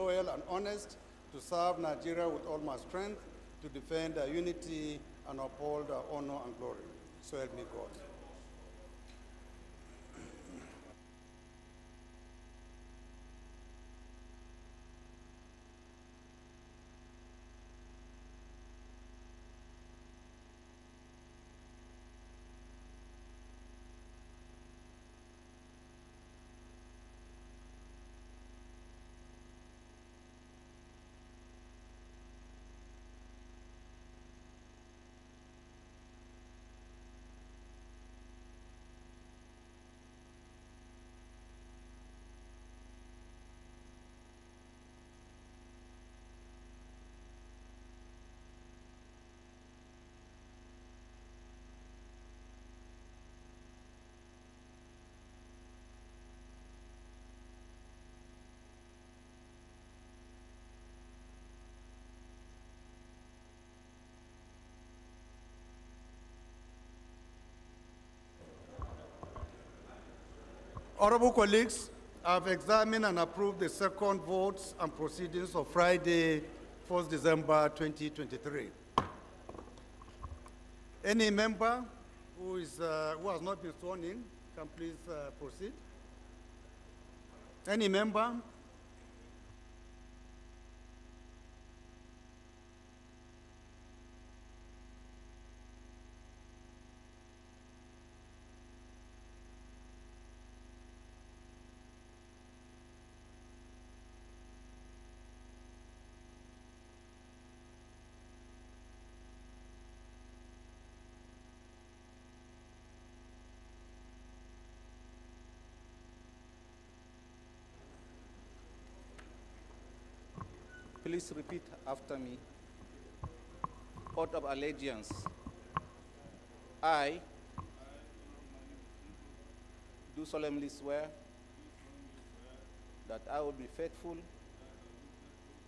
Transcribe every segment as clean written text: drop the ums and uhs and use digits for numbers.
loyal and honest, to serve Nigeria with all my strength, to defend our unity and uphold our honor and glory. So help me God. Honorable colleagues, I've examined and approved the second votes and proceedings of Friday, 1st December 2023. Any member who has not been sworn in can please proceed. Any member? Please repeat after me. Oath of allegiance. I do solemnly swear that I will be faithful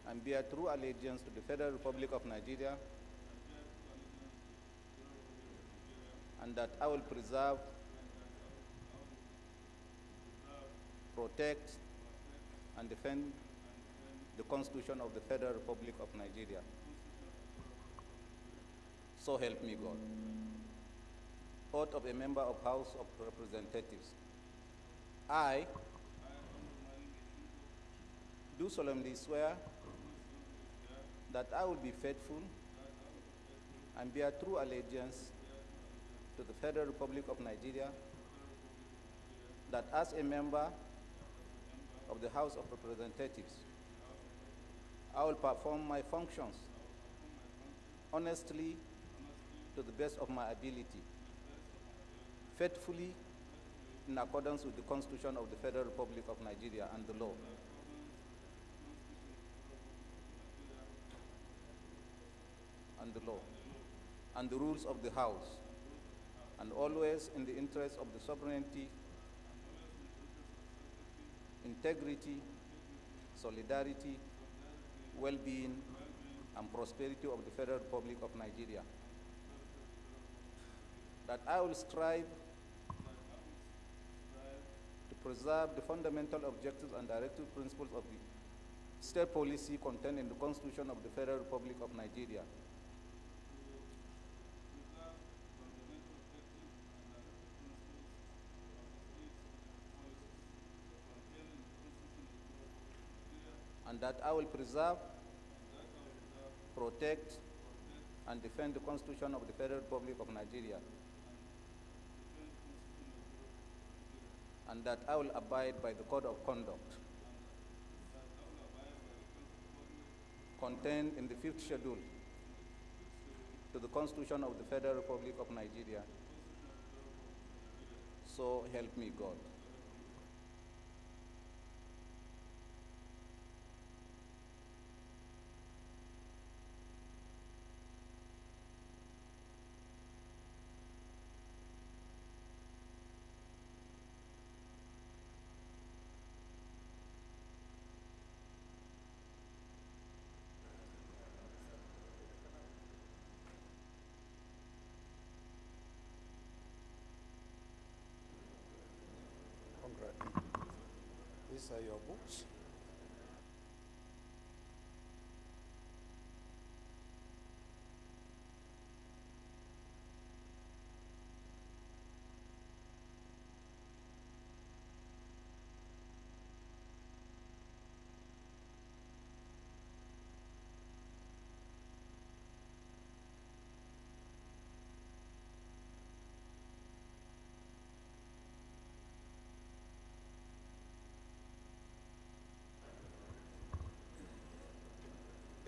and bear true allegiance to the Federal Republic of Nigeria, and that I will preserve, protect, and defend the Constitution of the Federal Republic of Nigeria. So help me God. Oath of a member of House of Representatives. I do solemnly swear that I will be faithful and bear true allegiance to the Federal Republic of Nigeria, that as a member of the House of Representatives, I will perform my functions honestly to the best of my ability, faithfully in accordance with the Constitution of the Federal Republic of Nigeria and the law. And the rules of the House, and always in the interest of the sovereignty, integrity, solidarity, well-being, and prosperity of the Federal Republic of Nigeria. That I will strive to preserve the fundamental objectives and directive principles of the state policy contained in the Constitution of the Federal Republic of Nigeria. And that I will preserve, protect, and defend the Constitution of the Federal Republic of Nigeria. And that I will abide by the Code of Conduct contained in the 5th Schedule to the Constitution of the Federal Republic of Nigeria. So help me God. These are your books.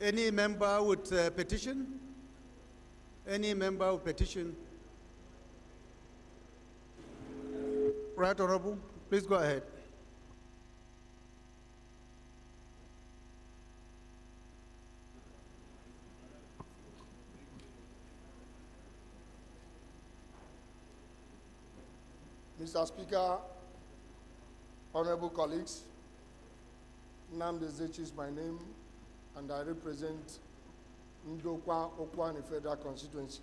Any member with petition? Any member with petition? Right Honorable, please go ahead. Mr. Speaker, honorable colleagues, Nnamdi Ezechi is my name, and I represent Ndokwa Okwani Federal Constituency.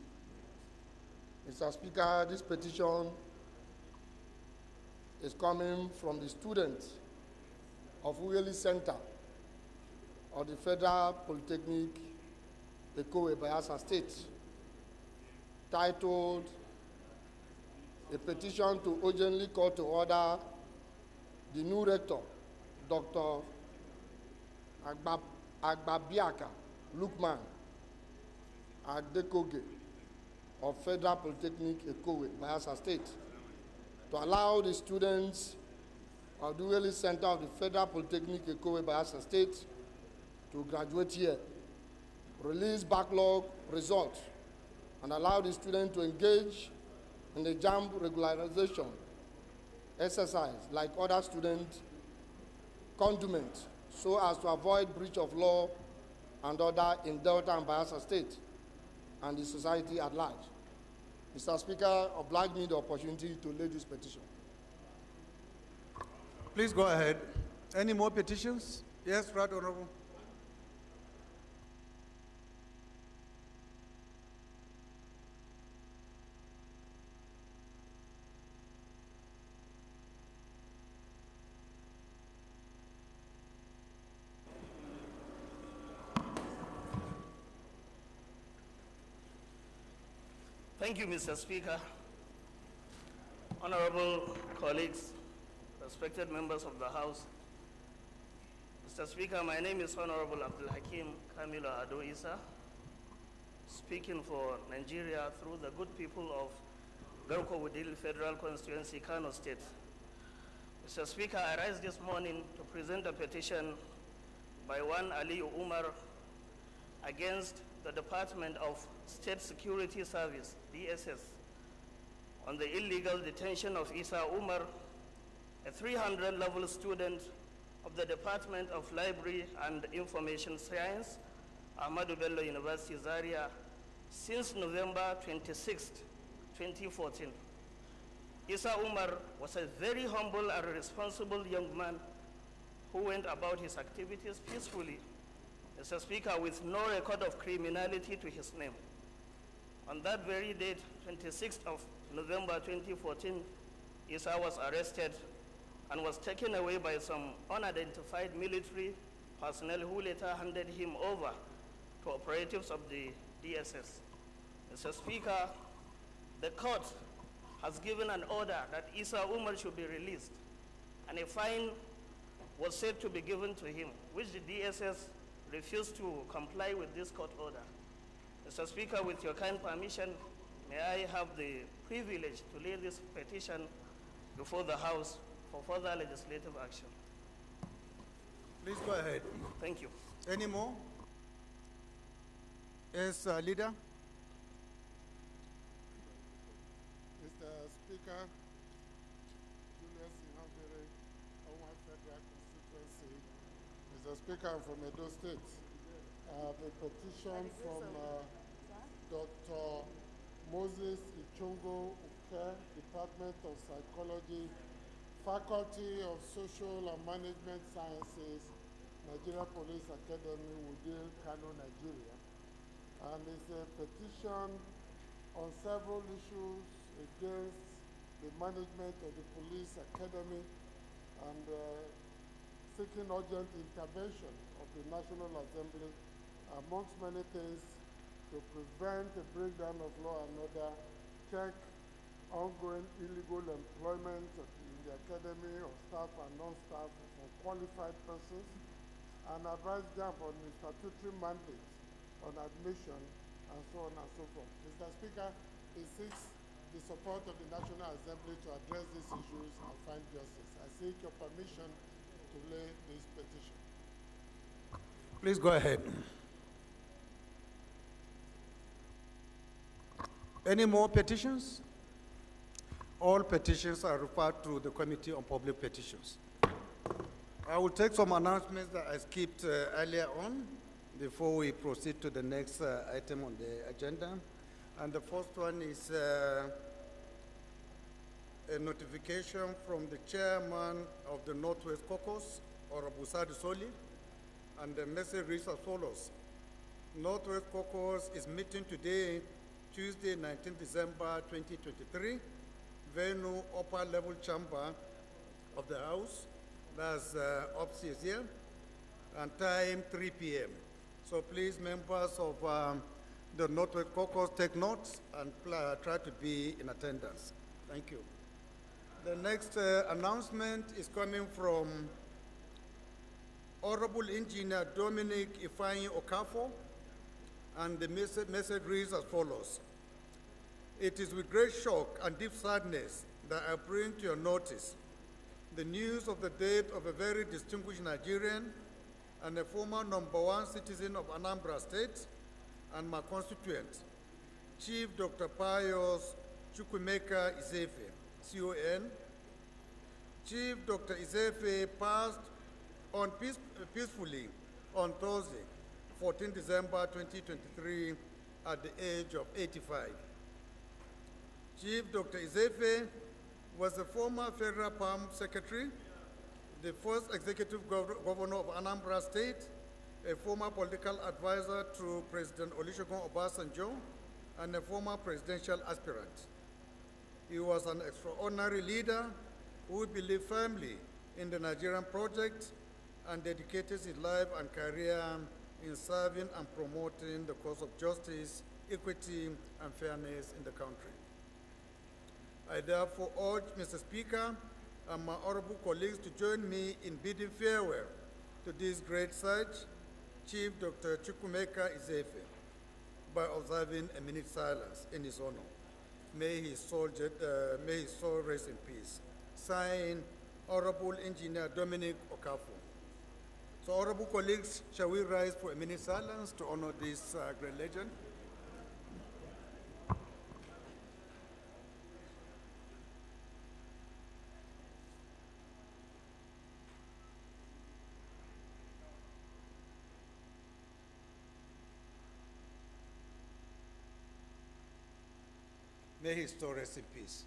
Mr. Speaker, this petition is coming from the students of Uyeli Center of the Federal Polytechnic, Ekowe, Bayelsa State, titled a petition to urgently call to order the new rector, Dr. Agbabiaka Lukman Adekoge of Federal Polytechnic Ekowe, Bayelsa State, to allow the students of the Uyeli Center of the Federal Polytechnic Ekowe, Bayelsa State to graduate here, release backlog results, and allow the students to engage in the JAMB regularization exercise like other students, condument, so as to avoid breach of law and order in Delta and Bayelsa State and the society at large. Mr. Speaker, oblige me the opportunity to lay this petition. Please go ahead. Any more petitions? Yes, Right Honorable. Thank you, Mr. Speaker. Honorable colleagues, respected members of the House. Mr. Speaker, my name is Honorable Abdul Hakim Kamilo Ado Isa, speaking for Nigeria through the good people of Garko Wudil Federal Constituency, Kano State. Mr. Speaker, I rise this morning to present a petition by one Ali Umar against the Department of State Security Service, DSS, on the illegal detention of Isa Umar, a 300-level student of the Department of Library and Information Science, Ahmadu Bello University, Zaria, since November 26, 2014. Isa Umar was a very humble and responsible young man who went about his activities peacefully, Mr. Speaker, with no record of criminality to his name. On that very date, 26th of November 2014, Isa was arrested and was taken away by some unidentified military personnel who later handed him over to operatives of the DSS. Mr. Speaker, the court has given an order that Isa Umar should be released, and a fine was said to be given to him, which the DSS refused to comply with this court order. Mr. Speaker, with your kind permission, may I have the privilege to lay this petition before the House for further legislative action. Please go ahead. Thank you. Any more? Yes, Leader. Mr. Speaker, Julius Inambere, Owan Federal Constituency. Mr. Speaker, I'm from Edo State. I have a petition from Dr. Moses Ichongo Uke, Department of Psychology, Faculty of Social and Management Sciences, Nigeria Police Academy, Wudil, Kano, Nigeria. And it's a petition on several issues against the management of the police academy and seeking urgent intervention of the National Assembly, amongst many things, to prevent a breakdown of law and order, check ongoing illegal employment in the academy of staff and non-staff for qualified persons, and advise them on the statutory mandate on admission, and so on and so forth. Mr. Speaker, it seeks the support of the National Assembly to address these issues and find justice. I seek your permission to lay this petition. Please go ahead. Any more petitions? All petitions are referred to the Committee on Public Petitions. I will take some announcements that I skipped earlier on before we proceed to the next item on the agenda. And the first one is a notification from the chairman of the Northwest Caucus, Honorable Sadi Soli, and the message reads as follows. Northwest Caucus is meeting today, Tuesday, 19th December 2023, venue upper level chamber of the House, that's upstairs here, and time 3 p.m. So please, members of the Northwest Caucus, take notes and try to be in attendance. Thank you. The next announcement is coming from Honorable Engineer Dominic Ifeanyi Okafor, and the message reads as follows. It is with great shock and deep sadness that I bring to your notice the news of the death of a very distinguished Nigerian and a former #1 citizen of Anambra State and my constituent, Chief Dr. Pius Chukwumeka Izefe, CON. Chief Dr. Izefe passed on peacefully on Thursday, 14 December 2023, at the age of 85. Chief Dr. Izefe was the former Federal Palm Secretary, the first executive governor of Anambra State, a former political advisor to President Olusegun Obasanjo, and a former presidential aspirant. He was an extraordinary leader who believed firmly in the Nigerian project and dedicated his life and career in serving and promoting the cause of justice, equity, and fairness in the country. I therefore urge Mr. Speaker and my honorable colleagues to join me in bidding farewell to this great sage, Chief Dr. Chukwumeka Izefe, by observing a minute silence in his honor. May his soul rest in peace. Signed, Honorable Engineer Dominic Okafor. So, honorable colleagues, shall we rise for a minute silence to honor this great legend? May his soul rest in peace.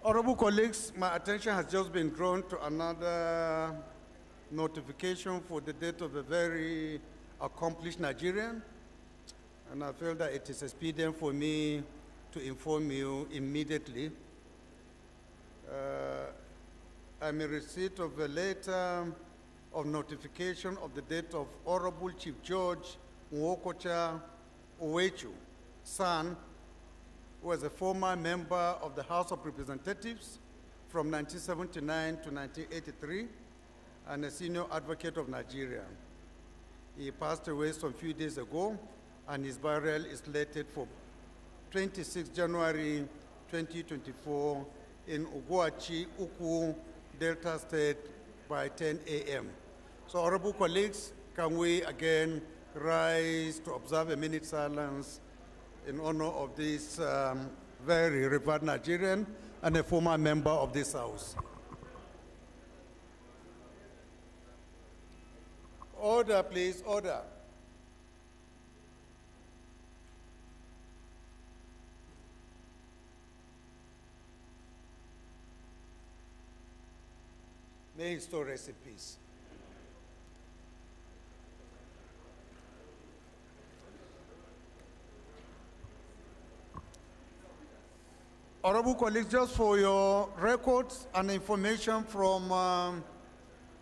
Honorable colleagues, my attention has just been drawn to another notification for the death of a very accomplished Nigerian, and I feel that it is expedient for me to inform you immediately. I'm in receipt of a letter of notification of the death of Honorable Chief George Nwokocha Owechu, son, who was a former member of the House of Representatives from 1979 to 1983 and a senior advocate of Nigeria. He passed away some few days ago, and his burial is slated for 26 January 2024 in Uguachi, Ukwu, Delta State by 10 a.m. So, honorable colleagues, can we again rise to observe a minute silence in honor of this very revered Nigerian and a former member of this House. Order, please, order. May his soul rest in peace. Honorable colleagues, just for your records and information from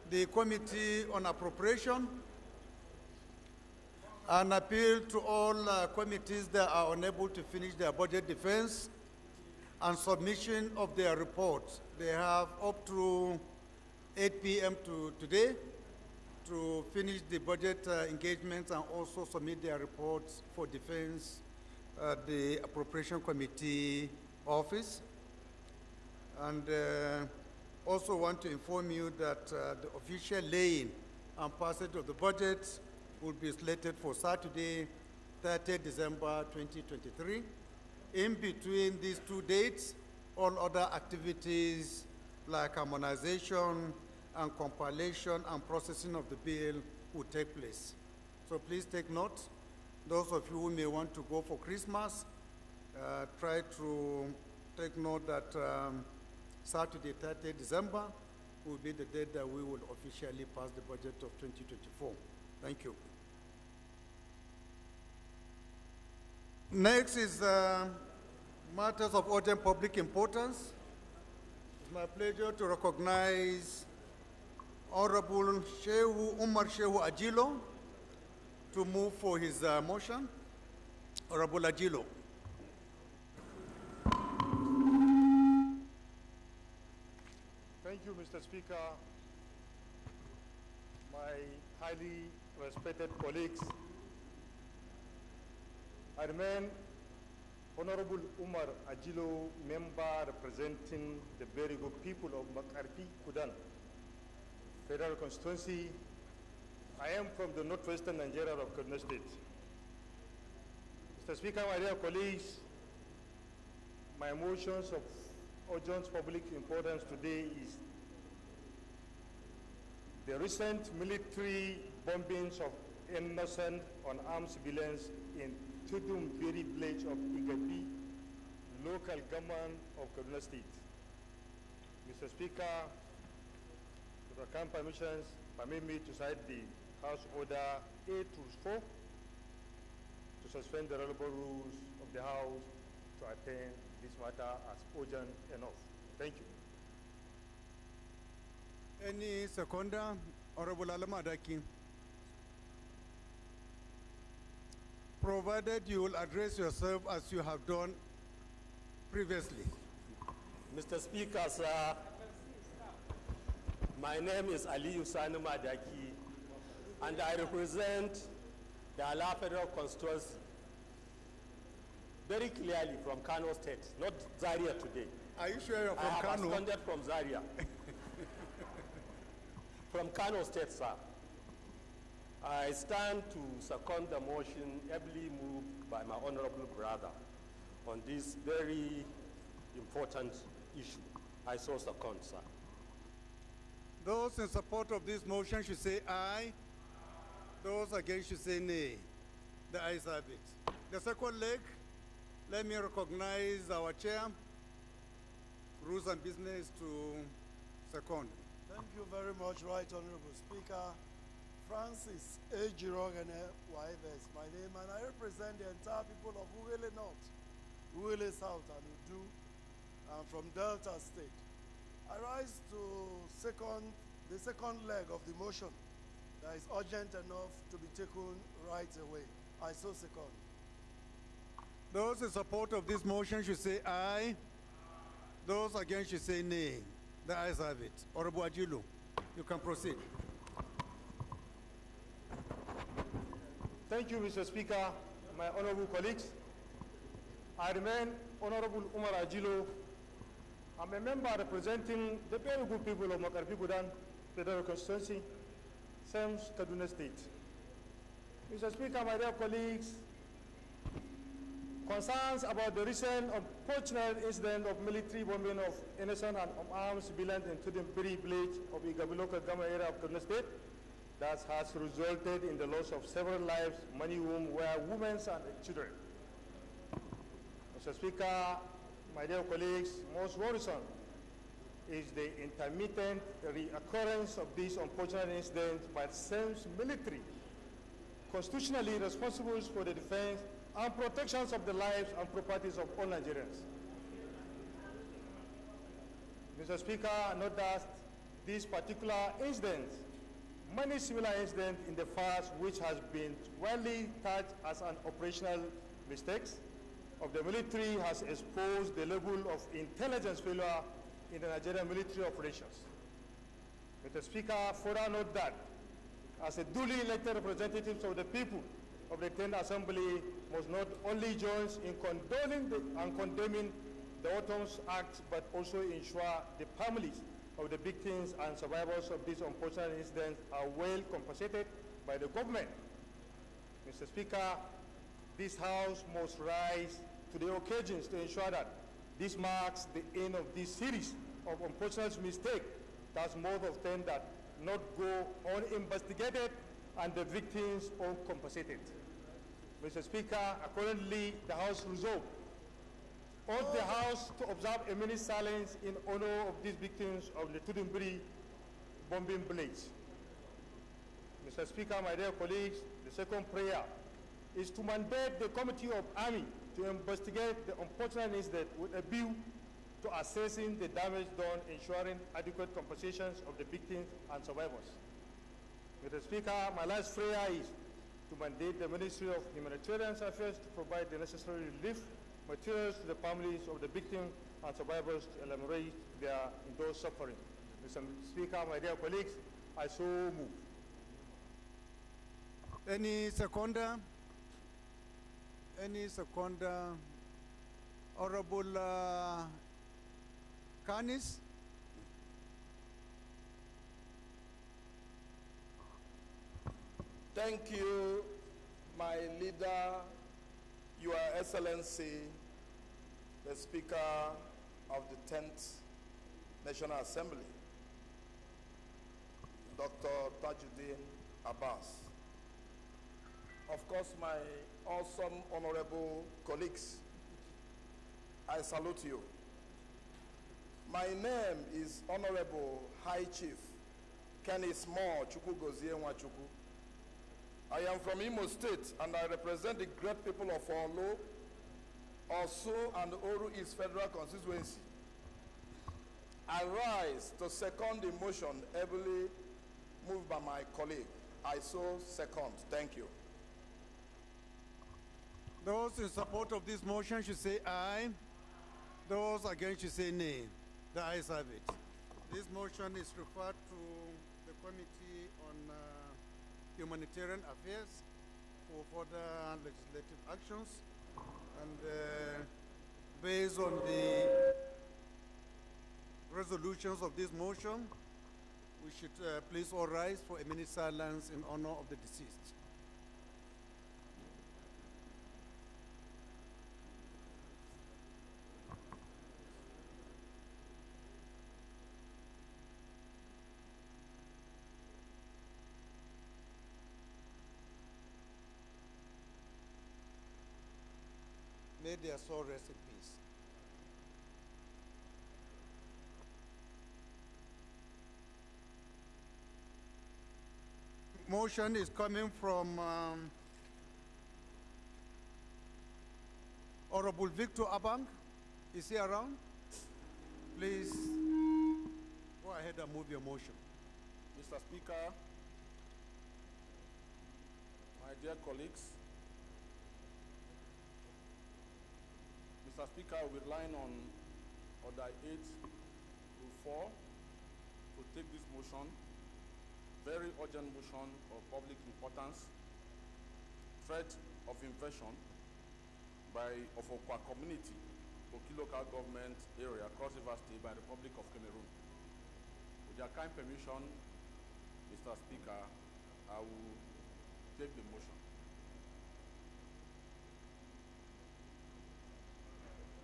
the Committee on Appropriation, an appeal to all committees that are unable to finish their budget defense and submission of their reports. They have up to 8 p.m. today to finish the budget engagements and also submit their reports for defense at the Appropriation Committee office. And also want to inform you that the official laying and passage of the budget will be slated for Saturday, 30 December 2023. In between these two dates, all other activities like harmonization and compilation and processing of the bill will take place. So please take note. Those of you who may want to go for Christmas, try to take note that Saturday, 30 December will be the date that we will officially pass the budget of 2024. Thank you. Next is matters of urgent public importance. It's my pleasure to recognize Honorable Umar Shehu Ajilo to move for his motion. Honorable Ajilo. Thank you, Mr. Speaker. My highly respected colleagues, I remain Honorable Umar Ajilo, member representing the very good people of Makarfi, Kudan, Federal Constituency. I am from the northwestern Nigeria of Kaduna State. Mr. Speaker, my dear colleagues, my motions of urgent public importance today is the recent military bombings of innocent unarmed civilians in Tudum Beri village of Igabi, local government of Kaduna State. Mr. Speaker, with your kind permissions, permit me to cite the House Order 8-4 to suspend the relevant rules of the House to attend this matter as urgent enough. Thank you. Any seconder? Honorable Alamadaki. Provided you will address yourself as you have done previously. Mr. Speaker, sir, my name is Ali Usani Madaki, and I represent the Ala Federal Constituency very clearly from Kano State, not Zaria today. Are you sure you're from I have Kano? absconded from Zaria. From Kano State, sir. I stand to second the motion ably moved by my honorable brother on this very important issue. I so second, sir. Those in support of this motion should say aye. Those against should say nay. The ayes have it. The second leg, let me recognize our chair, Rules and Business to second. Thank you very much, Right Honorable Speaker. Francis A. Girogene Waivers, my name, and I represent the entire people of Uwele North, Uwele South, and Udu. I'm from Delta State. I rise to the second leg of the motion that is urgent enough to be taken right away. I so second. Those in support of this motion should say aye. Those against should say nay. The ayes have it. Honorable Ajilu, you can proceed. Thank you, Mr. Speaker, my honorable colleagues. I remain Honorable Umar Ajilo. I'm a member representing the very good people of Makarfi Gudan Federal Constituency, Sams Kaduna State. Mr. Speaker, my dear colleagues, concerns about the recent unfortunate incident of military bombing of innocent and unarmed civilians in Tudunbiri village of Igabi local government area of Kaduna State that has resulted in the loss of several lives, many whom were women and children. Mr. Speaker, my dear colleagues, most worrisome is the intermittent reoccurrence of these unfortunate incidents by the same military, constitutionally responsible for the defense and protections of the lives and properties of all Nigerians. Mr. Speaker, note that these particular incidents, many similar incidents in the past which has been widely touched as an operational mistakes of the military has exposed the level of intelligence failure in the Nigerian military operations. Mr. Speaker, further note that as a duly elected representatives of the people of the 10th Assembly must not only join in condoning and condemning the Autumn's Act, but also ensure the families of the victims and survivors of these unfortunate incidents are well compensated by the government. Mr. Speaker, this House must rise to the occasions to ensure that this marks the end of this series of unfortunate mistakes that's more often that not go uninvestigated and the victims uncompensated. Mr. Speaker, accordingly, the House resolved urge the House to observe a minute silence in honor of these victims of the Tudunbiri bombing village. Mr. Speaker, my dear colleagues, the second prayer is to mandate the Committee of Army to investigate the unfortunate incident with a view to assessing the damage done, ensuring adequate compensations of the victims and survivors. Mr. Speaker, my last prayer is to mandate the Ministry of Humanitarian Affairs to provide the necessary relief materials to the families of the victims and survivors to eliminate their endured suffering. Mr. Speaker, my dear colleagues, I so move. Any seconder? Any seconder? Honorable Kanis? Thank you, my leader, Your Excellency, the Speaker of the 10th National Assembly, Dr. Tajuddin Abbas. Of course, my awesome honorable colleagues, I salute you. My name is Honorable High Chief Kenneth Moore Chukwugozie Nwachukwu. I am from Imo State and I represent the great people of Olo, Osu and Oru East Federal Constituency. I rise to second the motion ably moved by my colleague. I so second. Thank you. Those in support of this motion should say aye. Those against should say nay. The ayes have it. This motion is referred to the Committee on Humanitarian Affairs for further legislative actions. And based on the resolutions of this motion, we should please all rise for a minute silence in honor of the deceased. May their soul rest in peace. motion is coming from Honorable Victor Abang. Is he around? Please go ahead and move your motion. Mr. Speaker, my dear colleagues, Mr. Speaker, we rely on Order 8 Rule 4 to take this motion, very urgent motion of public importance, threat of invasion of Okwa community, Boki local government area, Cross River State by the Republic of Cameroon. With your kind permission, Mr. Speaker, I will take the motion.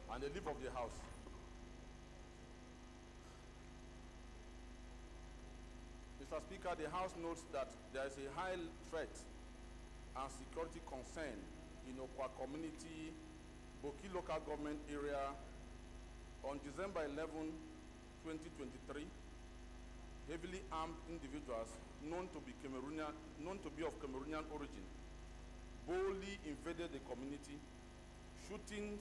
And the leave of the House. Mr. Speaker, the House notes that there is a high threat and security concern in Okwa community, Boki local government area on December 11, 2023. Heavily armed individuals known to be of Cameroonian origin boldly invaded the community, shooting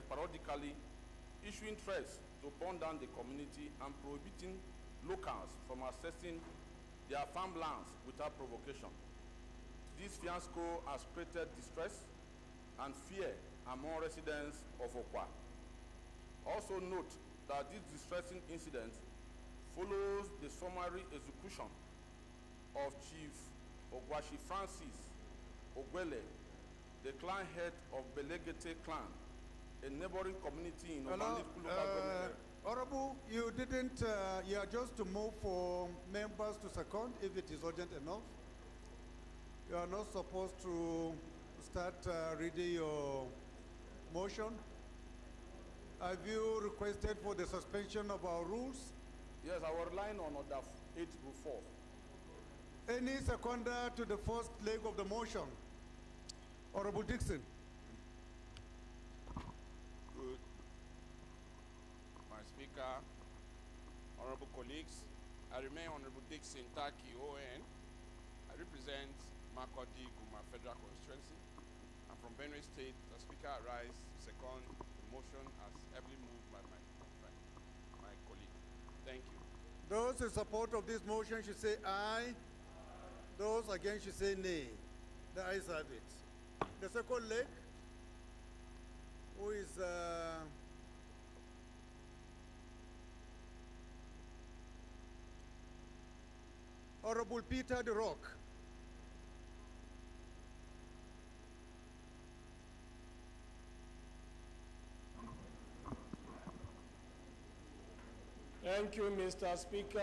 periodically, issuing threats to burn down the community and prohibiting locals from accessing their farmlands without provocation. This fiasco has created distress and fear among residents of Okwa. Also note that this distressing incident follows the summary execution of Chief Ogwashi Francis Ogwele, the clan head of Belegete clan, a neighboring community in Omandiku local government. Honorable, you didn't, you are just to move for members to second if it is urgent enough. You are not supposed to start reading your motion. Have you requested for the suspension of our rules? Yes, I was relying on Order 8 Rule 4. Any seconder to the first leg of the motion? Honorable Dixon. Good. My Speaker, honorable colleagues, I remain Honorable Dixon Taki ON. I represent Makodi Guma Federal Constituency. I'm from Benue State. The Speaker, I rise to second the motion as heavily moved by my colleague. Thank you. Those in support of this motion should say aye. Those against should say nay. The ayes have it. The second leg, who is Honorable Peter De Rock. Thank you, Mr. Speaker.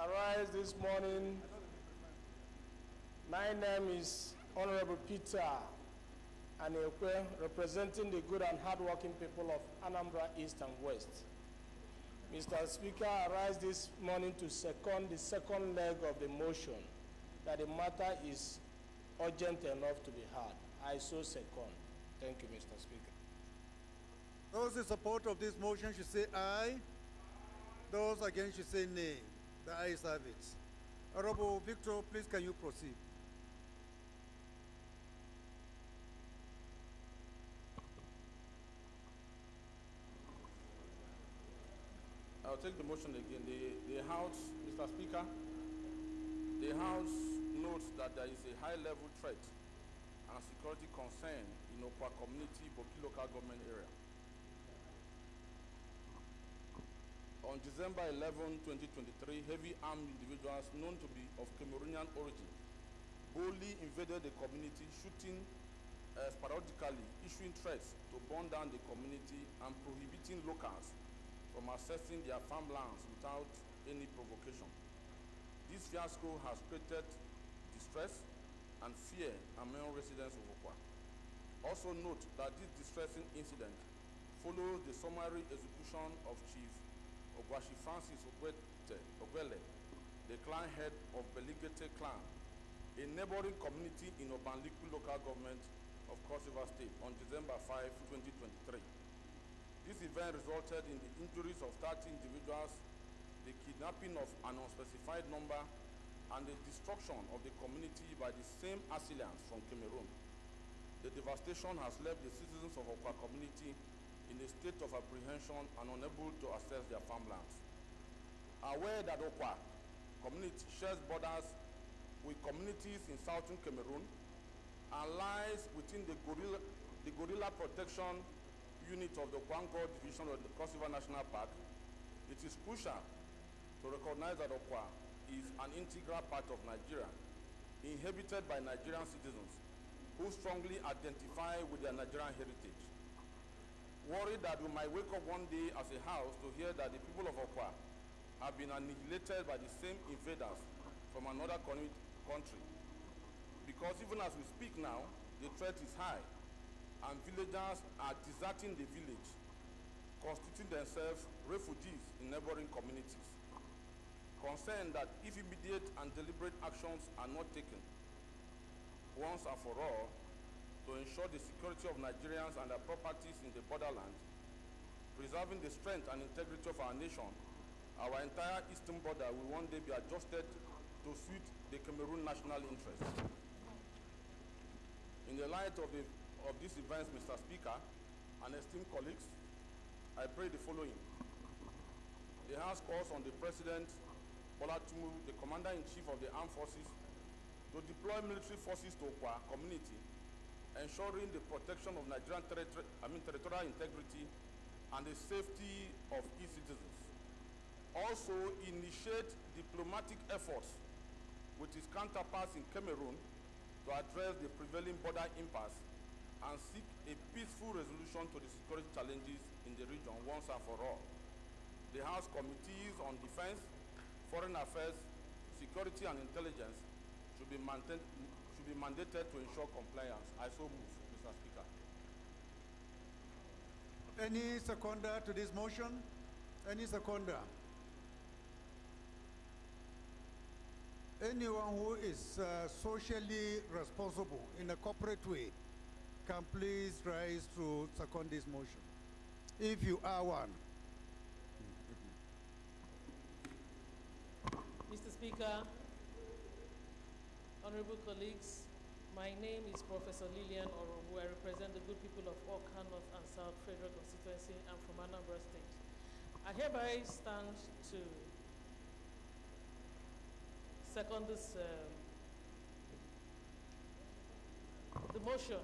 I rise this morning. My name is Honorable Peter Anekwe, representing the good and hardworking people of Anambra East and West. Mr. Speaker, I rise this morning to second the second leg of the motion that the matter is urgent enough to be heard. I so second. Thank you, Mr. Speaker. Those in support of this motion should say aye. Those against should say nay. The ayes have it. Honorable Victor, please can you proceed? I'll take the motion again. The House, Mr. Speaker, the House notes that there is a high-level threat and security concern in Okwa community, Boki local government area. On December 11, 2023, heavy armed individuals known to be of Cameroonian origin boldly invaded the community, shooting periodically, issuing threats to burn down the community and prohibiting locals from accessing their farmlands without any provocation. This fiasco has created distress and fear among residents of Okwa. Also note that this distressing incident follows the summary execution of Chief Ogwashi Francis Ogwele, the clan head of Beligete clan, a neighboring community in Obanliku local government of Cross River State on December 5, 2023. This event resulted in the injuries of 30 individuals, the kidnapping of an unspecified number, and the destruction of the community by the same assailants from Cameroon. The devastation has left the citizens of Okwa community in a state of apprehension and unable to access their farmlands. Aware that Okwa community shares borders with communities in southern Cameroon and lies within the gorilla protection unit of the Kwango division of the Cross River National Park, it is crucial to recognize that Okwa is an integral part of Nigeria, inhabited by Nigerian citizens who strongly identify with their Nigerian heritage. Worried that we might wake up one day as a house to hear that the people of Okwa have been annihilated by the same invaders from another country. Because even as we speak now, the threat is high, and villagers are deserting the village, constituting themselves refugees in neighboring communities. Concerned that if immediate and deliberate actions are not taken once and for all to ensure the security of Nigerians and their properties in the borderland, preserving the strength and integrity of our nation, our entire eastern border will one day be adjusted to suit the Cameroon national interest. In the light of these events, Mr. Speaker and esteemed colleagues, I pray the following. The House calls on the President, Bola Tinubu, the Commander-in-Chief of the Armed Forces, to deploy military forces to Okwa community, ensuring the protection of Nigerian territorial integrity and the safety of its citizens. Also, initiate diplomatic efforts with its counterparts in Cameroon to address the prevailing border impasse and seek a peaceful resolution to the security challenges in the region once and for all. The House Committees on Defense, Foreign Affairs, Security and Intelligence should be mandated to ensure compliance. I so move, Mr. Speaker. Any seconder to this motion? Any seconder? Anyone who is socially responsible in a corporate way can please rise to second this motion, if you are one. Mr. Speaker, honorable colleagues, my name is Professor Lillian Orobu. I represent the good people of Okwa North and South Federal Constituency. I'm from Anambra State. I hereby stand to second this the motion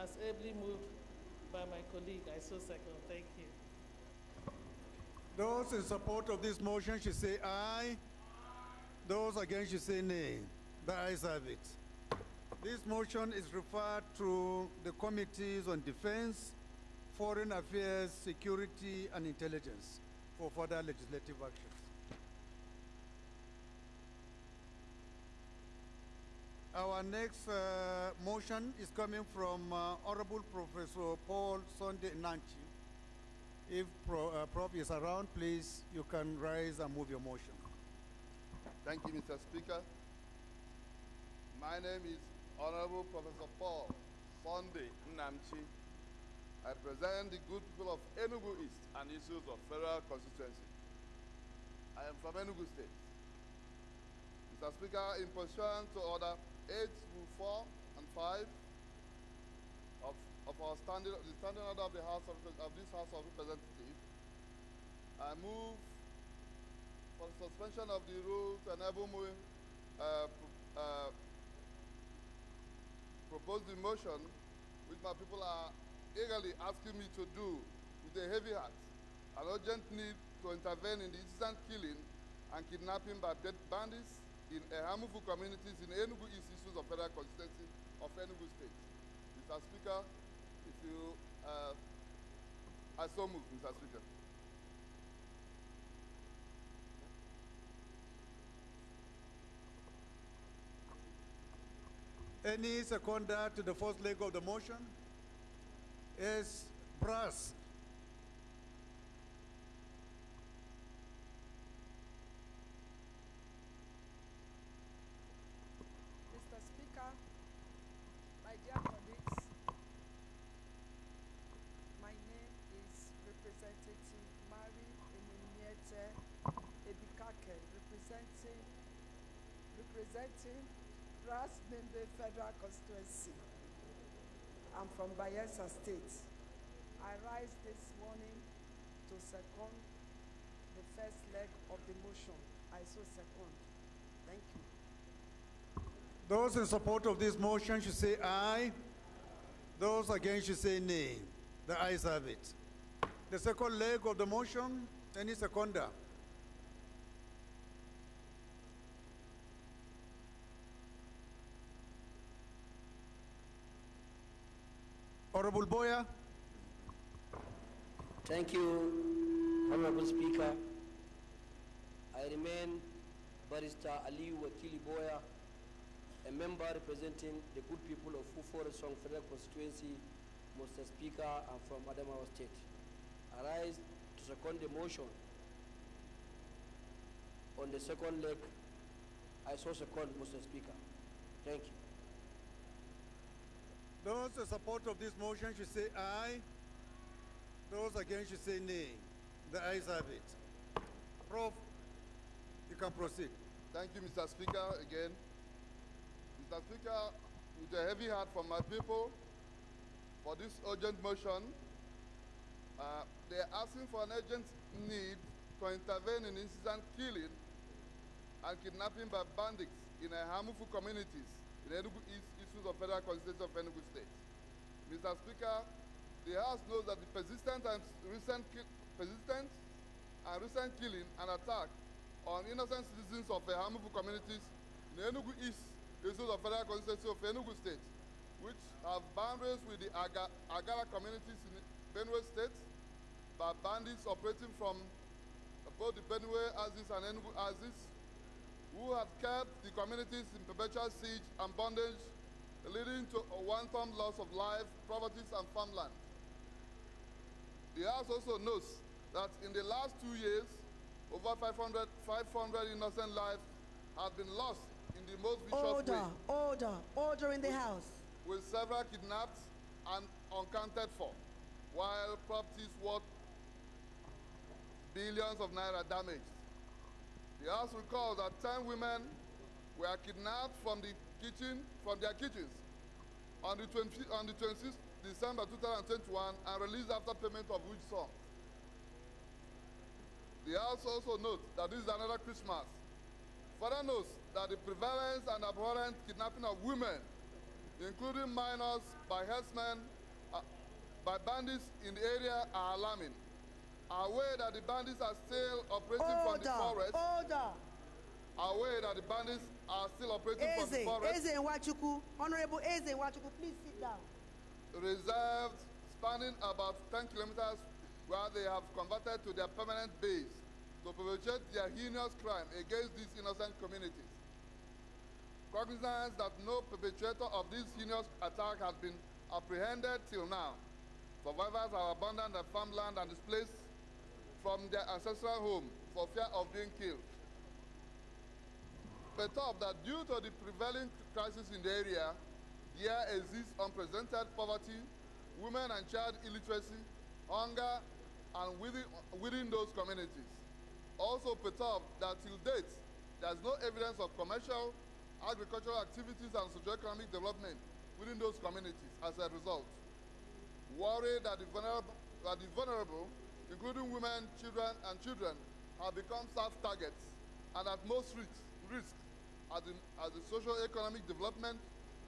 as ably moved by my colleague. I so second. Thank you. Those in support of this motion should say aye. Those against should say nay. The ayes have it. This motion is referred to the Committees on Defense, Foreign Affairs, Security and Intelligence for further legislative actions. Our next motion is coming from Honorable Professor Paul Sunday Nanchi. If Prof is around, please, you can rise and move your motion. Thank you, Mr. Speaker. My name is Honorable Professor Paul Sunday Namchi. I represent the good people of Enugu East and issues of federal constituency. I am from Enugu State. Mr. Speaker, in pursuant to Order 8-4 and 5 of our the standing order of this House of Representatives, I move for the suspension of the rule to enable me propose the motion which my people are eagerly asking me to do with a heavy heart, an urgent need to intervene in the incessant killing and kidnapping by bandits in harmful communities in Enugu East issues of federal constituency of Enugu State. Mr. Speaker, if you, I so move, Mr. Speaker. Any seconder to the first leg of the motion? Yes, Brass. Mr. Speaker, my dear colleagues, my name is Representative Mary Eminete Ebikake representing Ras Nimbe Federal Constituency. I'm from Bayelsa State. I rise this morning to second the first leg of the motion. I so second. Thank you. Those in support of this motion should say aye. Those against should say nay. The ayes have it. The second leg of the motion, any seconder? Honorable Boya. Thank you, Honorable Speaker. I remain Barrister Aliyu Wakili Boya, a member representing the good people of Fufore-Song Federal Constituency. Mr. Speaker, I'm from Adamawa State. I rise to second the motion. On the second leg, I so second, Mr. Speaker. Thank you. Those in support of this motion should say aye. Those against should say nay. The ayes have it. Prof, you can proceed. Thank you, Mr. Speaker, again. Mr. Speaker, with a heavy heart from my people, for this urgent motion, they are asking for an urgent need to intervene in incident killing and kidnapping by bandits in a harmful communities in Enugu East issues of Federal Constituency of Enugu State. Mr. Speaker, the House knows that the persistent and recent killing and attack on innocent citizens of the harmful communities in Enugu East issues of Federal Constituency of Enugu State, which have boundaries with the Agara communities in Benue State, by bandits operating from both the Benue Axis and Enugu Axis, who have kept the communities in perpetual siege and bondage, leading to a one-time loss of life, properties, and farmland. The House also notes that in the last 2 years, over 500 innocent lives have been lost in the most vicious way. Order in the House. With several kidnapped and uncounted for, while properties worth billions of naira damaged. The House recalls that 10 women were kidnapped from their kitchens on the 26th December 2021 and released after payment of which sum. The House also notes that this is another Christmas. Further notes that the prevalence and abhorrent kidnapping of women, including minors, by herdsmen, by bandits in the area are alarming. Aware that the bandits are still operating from the forest. Aware that the bandits are still operating from the forest. Honorable Eze Wachuku, please sit down. Reserved spanning about 10 kilometers where they have converted to their permanent base to perpetrate their heinous crime against these innocent communities. Cognizance that no perpetrator of this heinous attack has been apprehended till now. Survivors are abandoned their farmland and displaced from their ancestral home for fear of being killed. Perturbed that due to the prevailing crisis in the area, there exists unprecedented poverty, women and child illiteracy, hunger, and within those communities. Also perturbed that till date, there is no evidence of commercial, agricultural activities and socio-economic development within those communities as a result. Worried that the vulnerable, including women, children, have become soft targets and at most risk as the socio-economic development,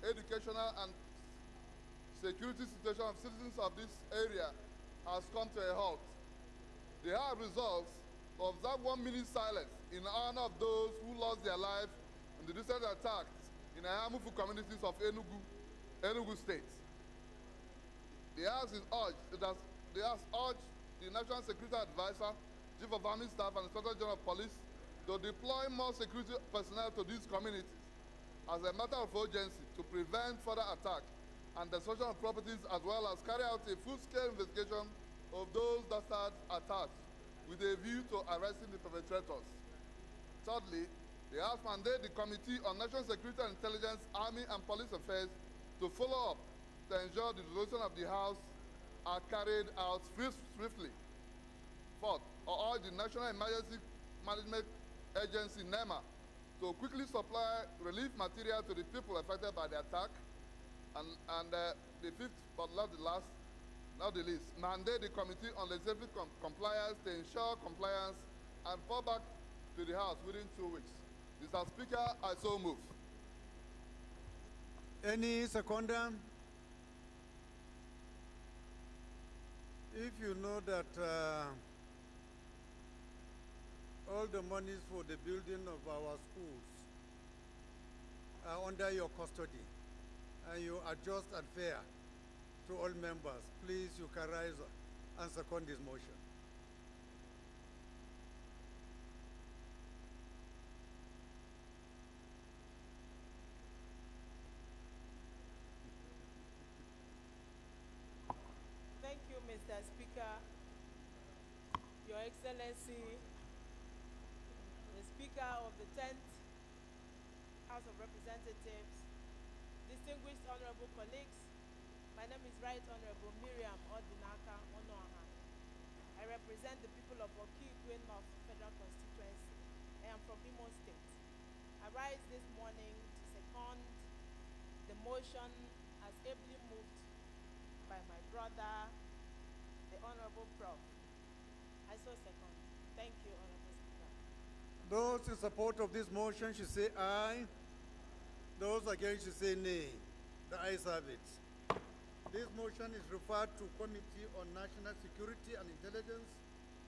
educational, and security situation of citizens of this area has come to a halt. They have resolved to observe 1 minute silence in honor of those who lost their life in the recent attacks in the harmful communities of Enugu State. The House urged the National Security Advisor, Chief of Army Staff, and Inspector General of Police to deploy more security personnel to these communities as a matter of urgency to prevent further attack and destruction of properties, as well as carry out a full-scale investigation of those dastard attacks with a view to arresting the perpetrators. Thirdly, the House mandate the Committee on National Security and Intelligence, Army, and Police Affairs to follow up to ensure the resolution of the House are carried out swiftly. Fourth, urge the National Emergency Management Agency, NEMA, to quickly supply relief material to the people affected by the attack. And the fifth, but not the least, mandate the Committee on Legislative Compliance to ensure compliance and fall back to the House within 2 weeks. Mr. Speaker, I so move. Any seconder? If you know that all the monies for the building of our schools are under your custody, and you are just and fair to all members, please, you can rise and second this motion. Thank you, Mr. Speaker. Your Excellency, the Speaker of the 10th House of Representatives, distinguished honorable colleagues, my name is Right Honorable Miriam Odinaka Onoaha. I represent the people of Okigwe North Federal Constituency. I am from Imo State. I rise this morning to second the motion as ably moved by my brother, the Honorable Prof. I so second. Thank you, Honorable Speaker. Those in support of this motion should say aye. Those against should say nay. The ayes have it. This motion is referred to Committee on National Security and Intelligence,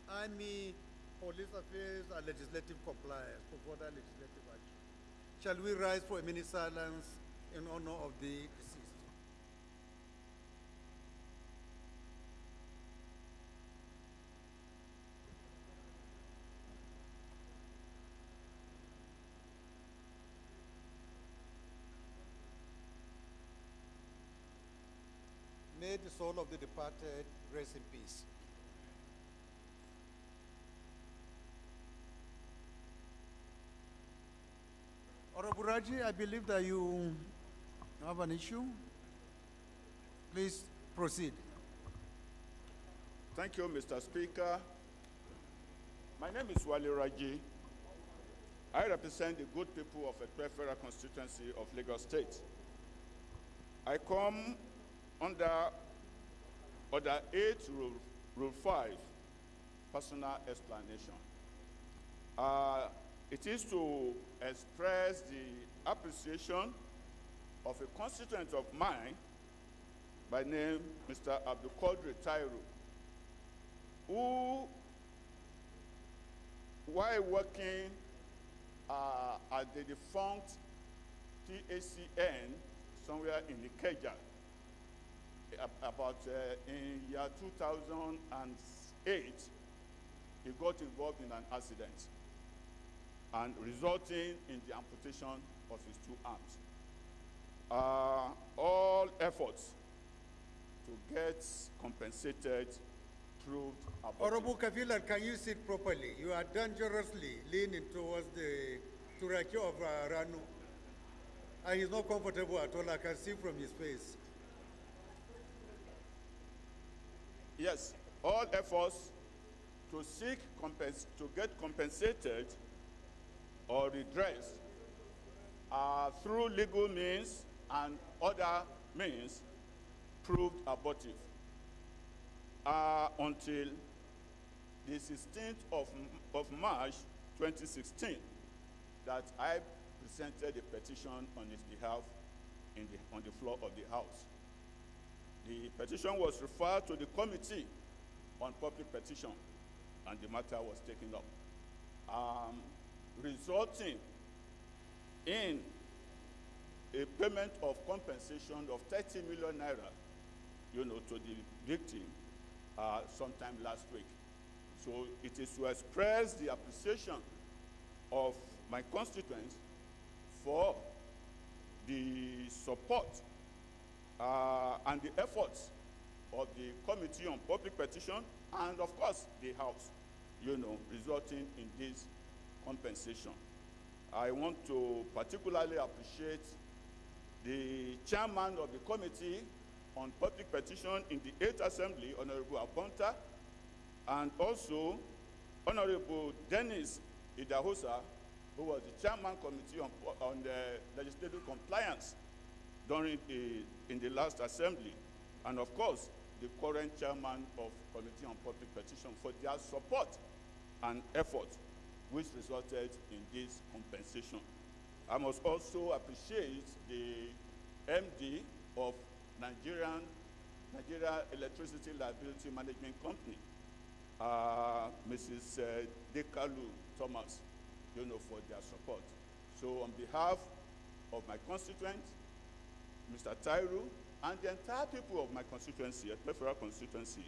Army, Police Affairs, and Legislative Compliance for further legislative action. Shall we rise for a minute silence in honor of the deceased? May the soul of the departed rest in peace. Honorable Raji, I believe that you have an issue. Please proceed. Thank you, Mr. Speaker. My name is Wali Raji. I represent the good people of a Federal Constituency of Lagos State. I come under Order 8, Rule 5, personal explanation. It is to express the appreciation of a constituent of mine by name Mr. Abdul Qadir Tairu, who, while working at the defunct TACN somewhere in Ikeja, about in year 2008, he got involved in an accident and resulting in the amputation of his 2 arms. All efforts to get compensated proved abortive. Honorable Kafila, can you sit properly? You are dangerously leaning towards the Turaki of Ranu. And he's not comfortable at all. I can see from his face. Yes, all efforts to seek to get compensated or redressed through legal means and other means proved abortive until the 16th of March 2016 that I presented a petition on his behalf on the floor of the House. The petition was referred to the Committee on Public Petition, and the matter was taken up, resulting in a payment of compensation of 30 million naira, to the victim sometime last week. So it is to express the appreciation of my constituents for the support and the efforts of the Committee on Public Petition and, of course, the House, resulting in this compensation. I want to particularly appreciate the chairman of the Committee on Public Petition in the 8th Assembly, Honorable Aponta, and also Honorable Dennis Idahosa, who was the chairman committee on the legislative compliance in the last assembly, and of course, the current chairman of Committee on Public Petition for their support and effort, which resulted in this compensation. I must also appreciate the MD of Nigeria Electricity Liability Management Company, Mrs. Dekalu Thomas, for their support. So on behalf of my constituent, Mr. Tairu, and the entire people of my constituency, peripheral constituency,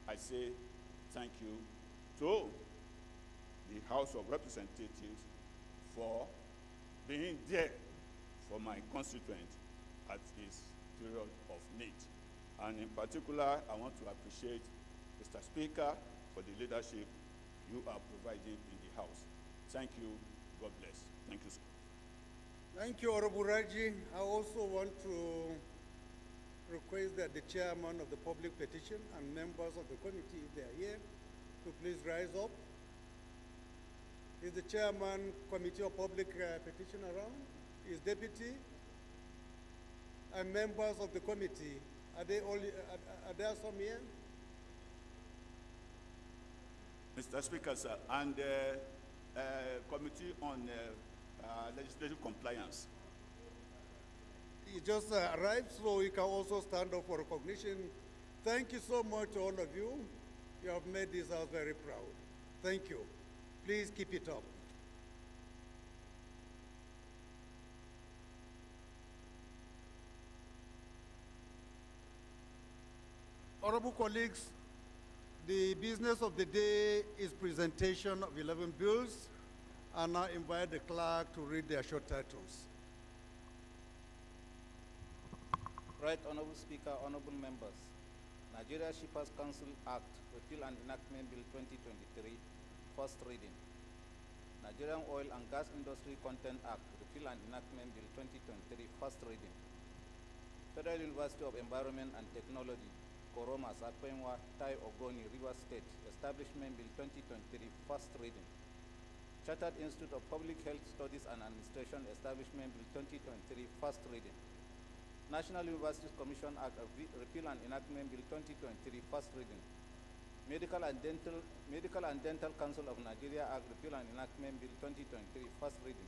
I say thank you to the House of Representatives for being there for my constituent at his period of need. And in particular, I want to appreciate Mr. Speaker for the leadership you are providing in the House. Thank you. God bless. Thank you, sir. Thank you, Honorable Raji. I also want to request that the chairman of the public petition and members of the committee, if they are here, to please rise up. Is the chairman committee of public petition around? Is deputy? And members of the committee, are there some here? Mr. Speaker, sir, and Committee on Legislative Compliance. He just arrived, so he can also stand up for recognition. Thank you so much to all of you. You have made this house very proud. Thank you. Please keep it up. Honorable colleagues, the business of the day is presentation of 11 bills. I now invite the clerk to read their short titles. Right Honorable Speaker, honorable members, Nigeria Shippers Council Act, Repeal and Enactment Bill 2023, first reading. Nigerian Oil and Gas Industry Content Act, Repeal and Enactment Bill 2023, first reading. Federal University of Environment and Technology, Koroma, Sapengwa, Tai Ogoni, Rivers State, Establishment Bill 2023, first reading. Chartered Institute of Public Health Studies and Administration, Establishment Bill 2023, first reading. National Universities Commission Act, Repeal and Enactment Bill 2023, first reading. Medical and Dental Council of Nigeria Act, Repeal and Enactment Bill 2023, first reading.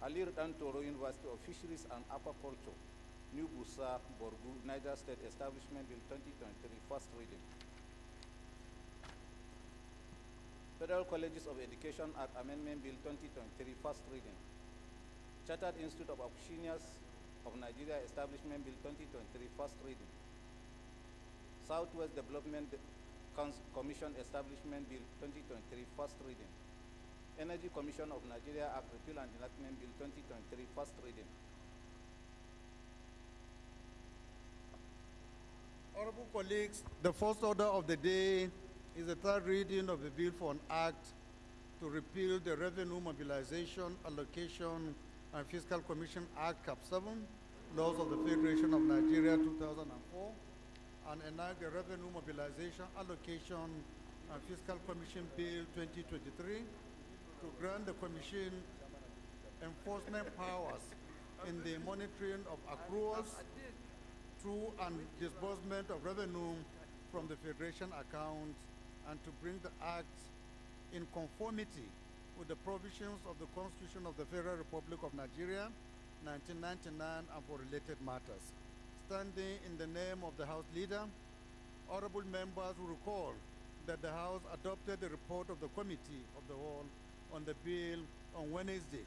Ali Rudan Toro University of Fisheries and Aquaculture, New Busa, Borgu, Niger State, Establishment Bill 2023, first reading. Federal Colleges of Education Act, Amendment Bill 2023, first reading. Chartered Institute of Auctioneers of Nigeria, Establishment Bill 2023, first reading. Southwest Development Commission Establishment Bill 2023, first reading. Energy Commission of Nigeria Act, Repeal and Enactment Bill 2023, first reading. Honorable colleagues, the first order of the day is the third reading of the bill for an act to repeal the Revenue Mobilization, Allocation, and Fiscal Commission Act, Cap 7, Laws of the Federation of Nigeria 2004, and enact the Revenue Mobilization, Allocation, and Fiscal Commission Bill 2023 to grant the Commission enforcement powers in the monitoring of accruals, through and disbursement of revenue from the Federation account, and to bring the Act in conformity with the provisions of the Constitution of the Federal Republic of Nigeria, 1999, and for related matters. Standing in the name of the House Leader, honorable members will recall that the House adopted the report of the Committee of the Whole on the bill on Wednesday,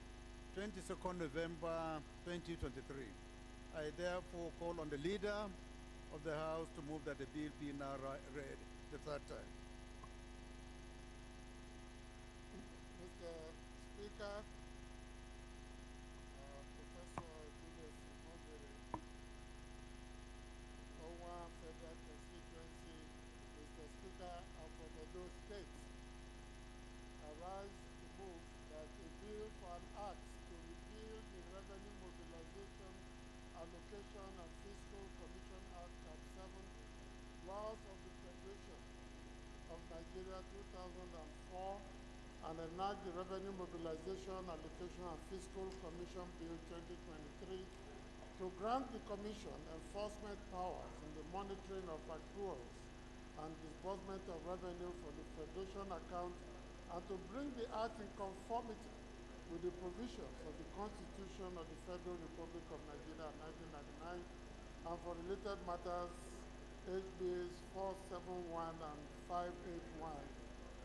22nd November 2023. I therefore call on the Leader of the House to move that the bill be now read the third time. Mr. Speaker, Professor Julius Imogere, Owa Federal Constituency, Mr. Speaker, I'm from Edo State. I rise to move that a bill for an act to repeal the Revenue Mobilization, Allocation, and Fiscal Commission Act, Cap 7, Laws of the Federation of Nigeria 2004, and enact the Revenue Mobilization, Allocation, and Fiscal Commission Bill 2023 to grant the Commission enforcement powers in the monitoring of accruals and disbursement of revenue for the Federation account, and to bring the Act in conformity with the provisions of the Constitution of the Federal Republic of Nigeria 1999, and for related matters, HBs 471 and 581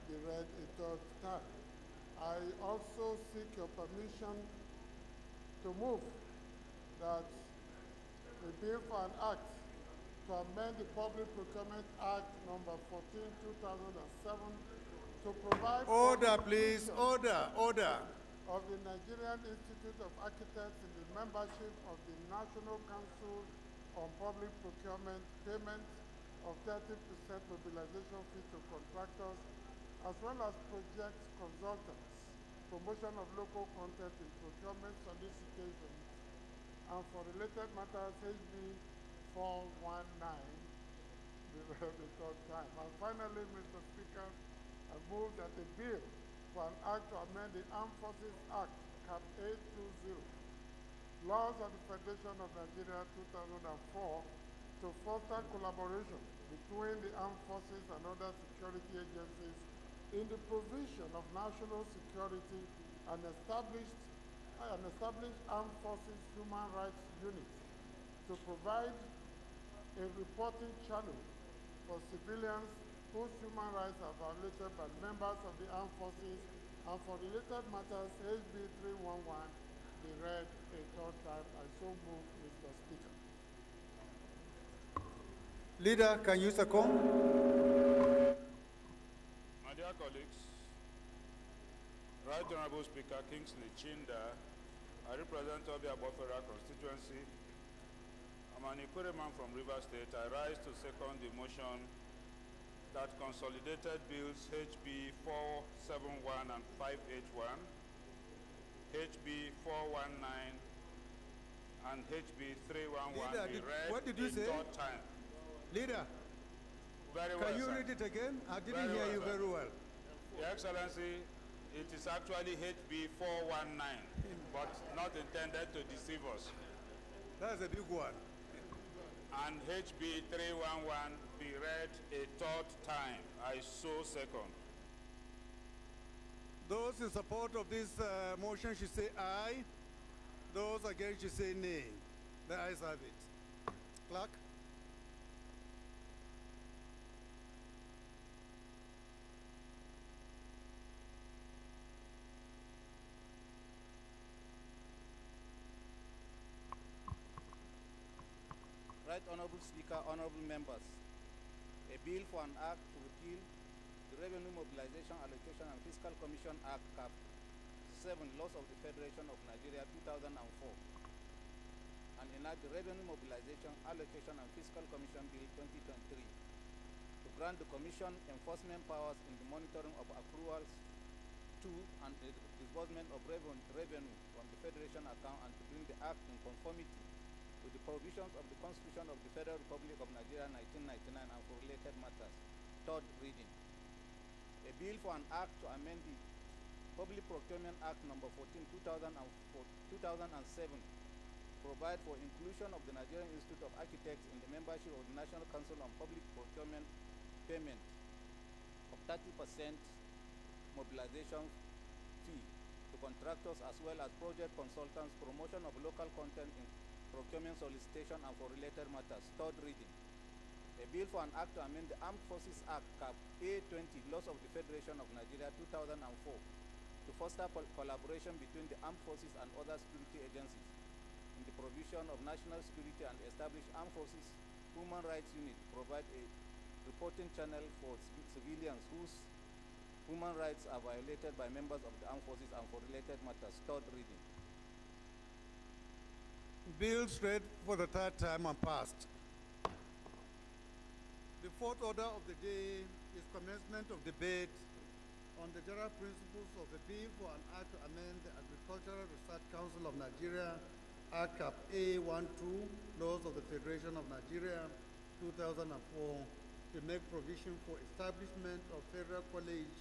be read a third time. I also seek your permission to move that the bill for an act to amend the Public Procurement Act number 14, 2007 to provide— Order, please. Order. Of the Nigerian Institute of Architects in the membership of the National Council on Public Procurement, payment of 30% mobilization fee to contractors, as well as project consultants, promotion of local content in procurement solicitations, and for related matters, HB 419, be read the third time. And finally, Mr. Speaker, I move that the bill for an act to amend the Armed Forces Act, Cap 820, Laws of the Federation of Nigeria 2004, to foster collaboration between the armed forces and other security agencies in the provision of national security and establish armed forces human rights units to provide a reporting channel for civilians whose human rights are violated by members of the armed forces, and for related matters, HB 311 be read a third time. I so move, Mr. Speaker. Leader, can you second? My dear colleagues, Right Honorable Speaker Kingsley Chinda, I represent Obia Federal constituency. I'm an Ikwere man from River State. I rise to second the motion that consolidated bills HB 471 and 581, HB 419, and HB 311 Leader, be read what did you say? third time. Leader, Very well, can you sir. read it again? I didn't hear you sir. very well. Your Excellency, it is actually HB 419, but not intended to deceive us. That's a big one. And HB 311 be read a third time. I so second. Those in support of this motion should say aye. Those against should say nay. The ayes have it. Clerk? Right Honorable Speaker, honorable members, a bill for an act to repeal the Revenue Mobilization, Allocation, and Fiscal Commission Act, Cap 7, Laws of the Federation of Nigeria 2004, and enact the Revenue Mobilization, Allocation, and Fiscal Commission Bill 2023 to grant the Commission enforcement powers in the monitoring of accruals to and the disbursement of revenue from the Federation account, and to bring the Act in conformity with the provisions of the Constitution of the Federal Republic of Nigeria 1999 and for related matters. Third reading. A bill for an act to amend the Public Procurement Act number 14, 2007, provide for inclusion of the Nigerian Institute of Architects in the membership of the National Council on Public Procurement, payment of 30% mobilization fee to contractors as well as project consultants, promotion of local content in procurement solicitation and for related matters. Third reading. A bill for an act to amend the Armed Forces Act, Cap A20, Laws of the Federation of Nigeria 2004, to foster collaboration between the armed forces and other security agencies in the provision of national security, and establish Armed Forces Human Rights Unit, provide a reporting channel for civilians whose human rights are violated by members of the armed forces and for related matters. Third reading. Bills read for the third time and passed. The fourth order of the day is commencement of debate on the general principles of the bill for an act to amend the Agricultural Research Council of Nigeria Act Cap A12, Laws of the Federation of Nigeria 2004, to make provision for establishment of Federal College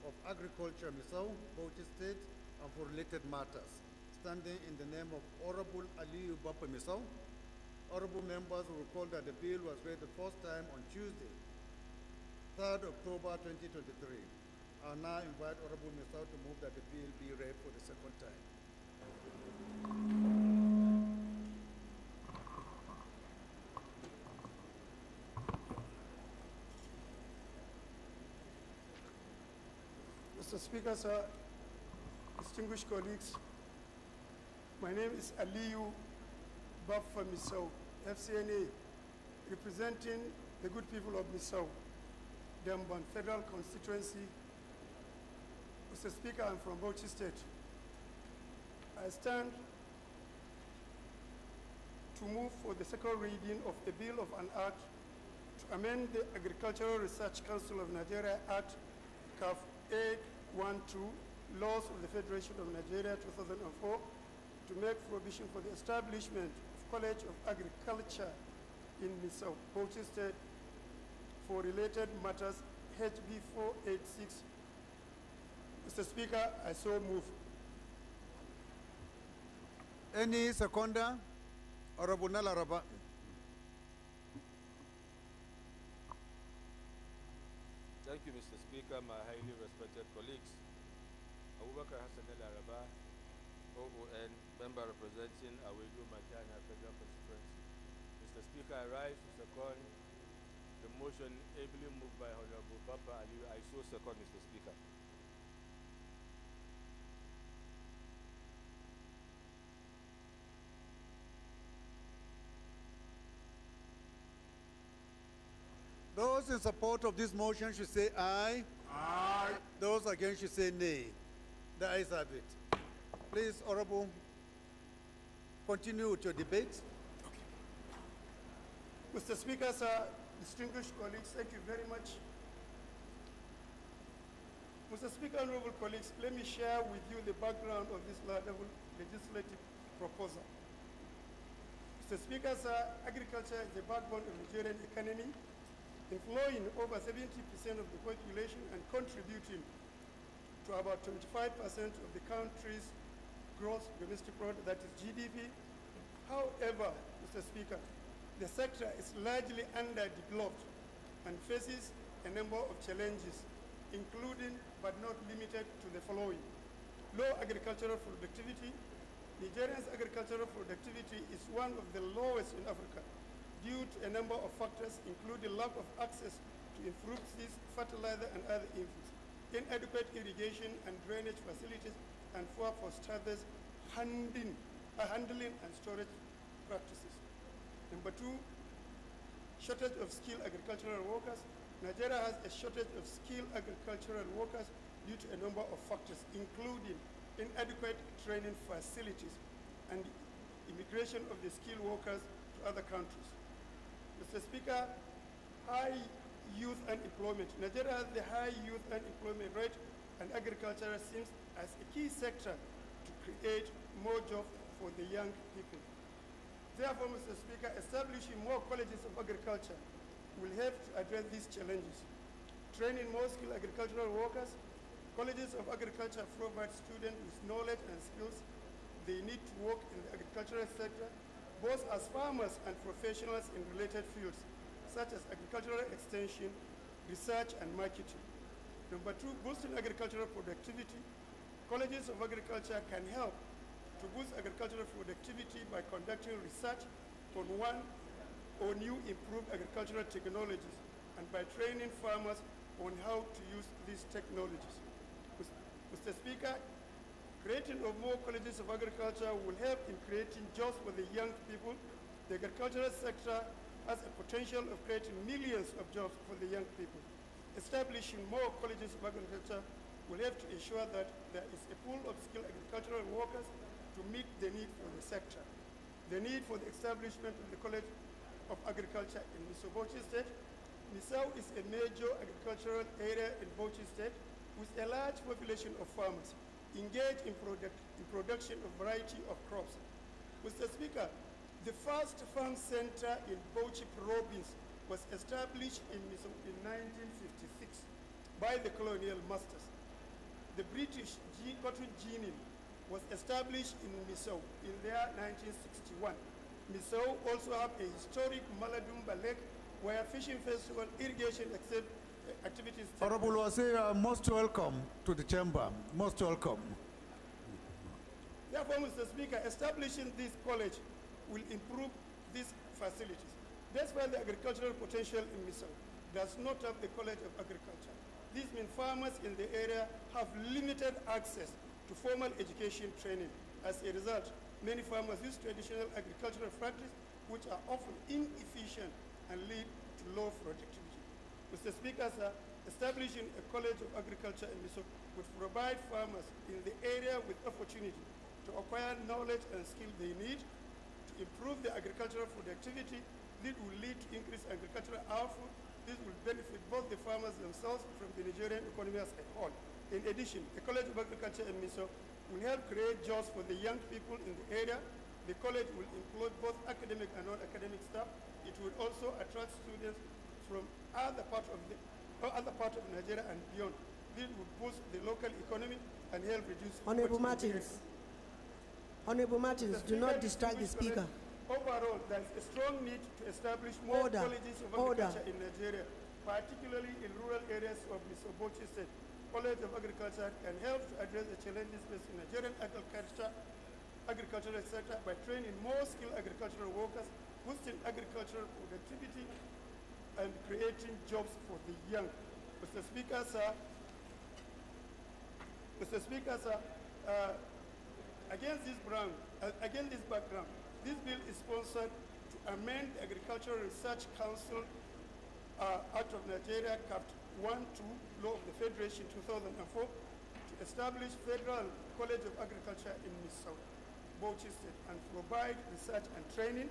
of Agriculture, Misau, Bauchi State, and for related matters, standing in the name of Honorable Aliyu Bapa Misau. Honorable members will recall that the bill was read the first time on Tuesday, 3rd October 2023. I now invite Honorable Misau to move that the bill be read for the second time. Mr. Speaker, sir, distinguished colleagues, my name is Aliyu Baffa Misau, FCNA, representing the good people of Misau, Demban Federal Constituency. Mr. Speaker, I'm from Bauchi State. I stand to move for the second reading of the Bill of an Act to amend the Agricultural Research Council of Nigeria Act, CAF 812, Laws of the Federation of Nigeria 2004, to make provision for the establishment of College of Agriculture in Misau, Bauchi State, for related matters, HB 486. Mr. Speaker, I so move. Any seconder? Honorable Nalaraba. Thank you, Mr. Speaker, my highly respected colleagues. Abubakar Hassan Nalaraba, OON, member representing Awedu Makana Federal Constituency. Mr. Speaker, I rise to second the motion ably moved by Honorable Baba Ali. I so second, Mr. Speaker. Those in support of this motion should say aye. Aye. Those against should say nay. The ayes have it. Please, Honorable, continue with your debate. Okay. Mr. Speaker, sir, distinguished colleagues, thank you very much. Mr. Speaker, honorable colleagues, let me share with you the background of this legislative proposal. Mr. Speaker, sir, agriculture is the backbone of the Nigerian economy, employing over 70% of the population and contributing to about 25% of the country's gross domestic product, that is GDP. However, Mr. Speaker, the sector is largely underdeveloped and faces a number of challenges, including but not limited to the following: low agricultural productivity. Nigeria's agricultural productivity is one of the lowest in Africa due to a number of factors, including lack of access to improved seeds, fertilizer, and other inputs, inadequate irrigation and drainage facilities, and poor for starters handling and storage practices. Number two, shortage of skilled agricultural workers. Nigeria has a shortage of skilled agricultural workers due to a number of factors, including inadequate training facilities and immigration of the skilled workers to other countries. Mr. Speaker, high youth unemployment. Nigeria has the high youth unemployment rate, and agriculture seems as a key sector to create more jobs for the young people. Therefore, Mr. Speaker, establishing more colleges of agriculture will help to address these challenges. Training more skilled agricultural workers, colleges of agriculture provide students with knowledge and skills they need to work in the agricultural sector, both as farmers and professionals in related fields, such as agricultural extension, research, and marketing. Number two, boosting agricultural productivity. Colleges of agriculture can help to boost agricultural productivity by conducting research on one or new improved agricultural technologies and by training farmers on how to use these technologies. Mr. Speaker, creating of more colleges of agriculture will help in creating jobs for the young people. The agricultural sector has a potential of creating millions of jobs for the young people. Establishing more colleges of agriculture will help to ensure that there is a pool of skilled agricultural workers to meet the need for the sector. The need for the establishment of the College of Agriculture in Misau, Bauchi State. Misau is a major agricultural area in Bauchi State with a large population of farmers engaged in production of variety of crops. Mr. Speaker, the first farm center in Bauchi province was established in Misau in 1956 by the colonial masters. the British cotton ginning was established in Misau in the year 1961. Misau also have a historic Maladumba Lake where fishing festival, irrigation activities. Honorable Wase, you are most welcome to the chamber. Most welcome. Therefore, Mr. Speaker, establishing this college will improve these facilities. Despite the agricultural potential in Misau does not have the College of Agriculture. This means farmers in the area have limited access to formal education training. As a result, many farmers use traditional agricultural practices which are often inefficient and lead to low productivity. Mr. Speaker, sir, establishing a College of Agriculture in Misau would provide farmers in the area with opportunity to acquire knowledge and skill they need to improve their agricultural productivity. This will lead to increased agricultural output. This will benefit both the farmers themselves from the Nigerian economy as a whole. In addition, the College of Agriculture in Misau will help create jobs for the young people in the area. The college will include both academic and non-academic staff. It will also attract students from other parts of Nigeria and beyond. This will boost the local economy and help reduce Honorable Martins. Honorable Martins, do not distract the speaker. Overall, there is a strong need to establish more colleges of agriculture in Nigeria, particularly in rural areas of the Sobochi State. College of Agriculture can help to address the challenges faced in Nigerian agricultural sector by training more skilled agricultural workers, boosting agricultural productivity, and creating jobs for the young. Mr. Speaker, sir, against this background, this bill is sponsored to amend the Agricultural Research Council Act of Nigeria, Cap 1-2, Law of the Federation 2004, to establish Federal College of Agriculture in Misau, Bauchi State, and provide research and training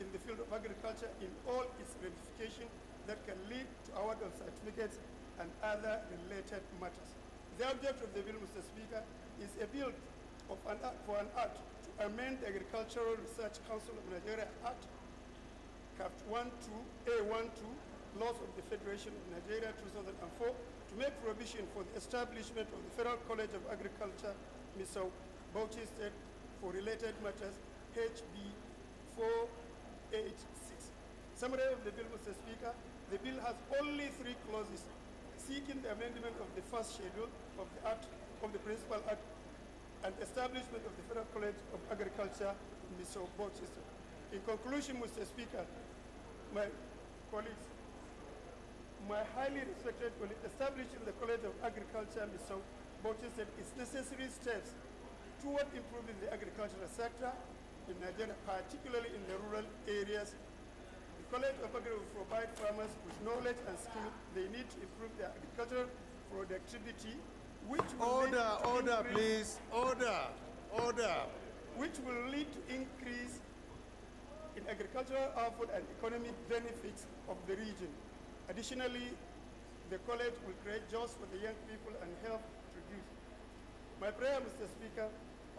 in the field of agriculture in all its ramifications that can lead to award of certificates and other related matters. The object of the bill, Mr. Speaker, is a bill for an act to amend the Agricultural Research Council of Nigeria Act, Cap 1-2, Laws of the Federation of Nigeria 2004, to make provision for the establishment of the Federal College of Agriculture, Misau, Bauchi State, for related matters, HB 486. Summary of the bill, Mr. Speaker. The bill has only 3 clauses seeking the amendment of the first schedule of the Act, of the Principal Act, and establishment of the Federal College of Agriculture, Misau, Bauchi State. In conclusion, Mr. Speaker, my colleagues, my highly respected colleagues, establishing the College of Agriculture, Misau, Bauchi State is necessary steps toward improving the agricultural sector in Nigeria, particularly in the rural areas. The College of Agriculture will provide farmers with knowledge and skill they need to improve their agricultural productivity, which will which will lead to increase in agricultural output and economic benefits of the region. Additionally, the college will create jobs for the young people and help produce. My prayer, Mr. Speaker,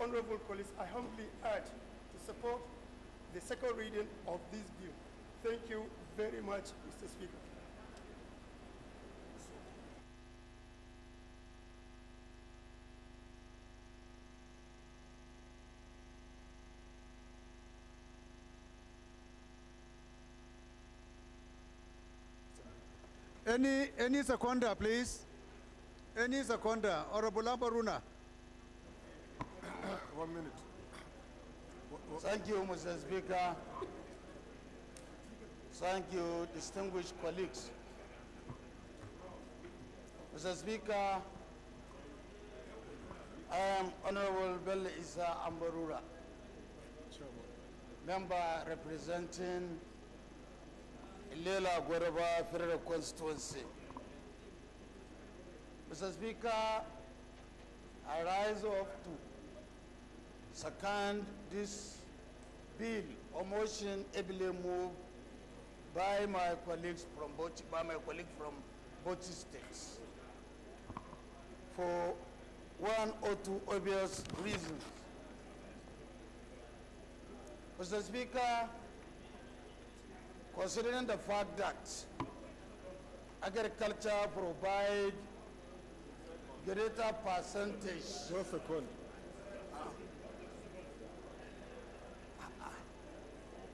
honorable colleagues, I humbly urge to support the second reading of this bill. Thank you very much, Mr. Speaker. Any seconder, please? Any seconder? Honorable Lambaruna. 1 minute. Thank you, Mr. Speaker. Thank you, distinguished colleagues. Mr. Speaker, I am Honorable Bello Isa Ambarura, member representing Ilela Gwaraba Federal Constituency. Mr. Speaker, I rise up to second this bill or motion ably moved by my colleagues from both states for one or two obvious reasons. Mr. Speaker, considering the fact that agriculture provide greater percentage. Just a second.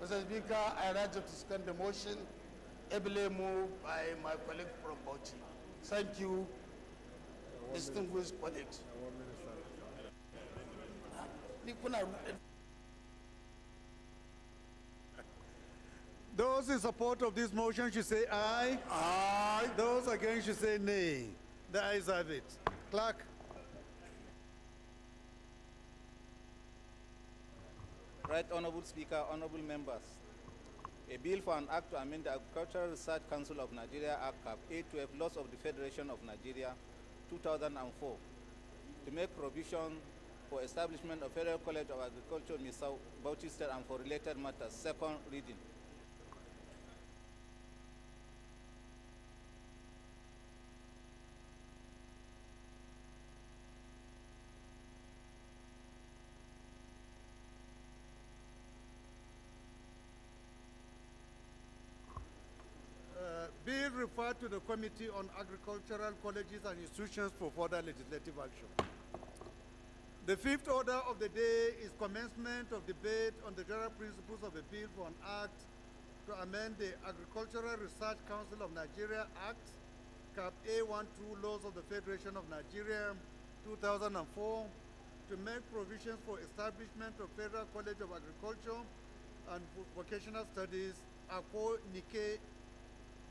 Mr. Speaker, I urge to second the motion, ably moved by my colleague from Bauchi. Thank you, distinguished colleagues. Those in support of this motion should say aye. Aye. Those against should say nay. The ayes have it. Clerk. Right Honorable Speaker, honorable members. A bill for an act to amend the Agricultural Research Council of Nigeria Act Cap A12 Laws of the Federation of Nigeria 2004 to make provision for establishment of Federal College of Agriculture, Misau, Bauchi State, and for related matters. Second reading. Bill referred to the Committee on Agricultural Colleges and Institutions for further legislative action. The fifth order of the day is commencement of debate on the general principles of a bill for an act to amend the Agricultural Research Council of Nigeria Act, Cap A12 Laws of the Federation of Nigeria 2004, to make provisions for establishment of Federal College of Agriculture and Vocational Studies, ACO Nike,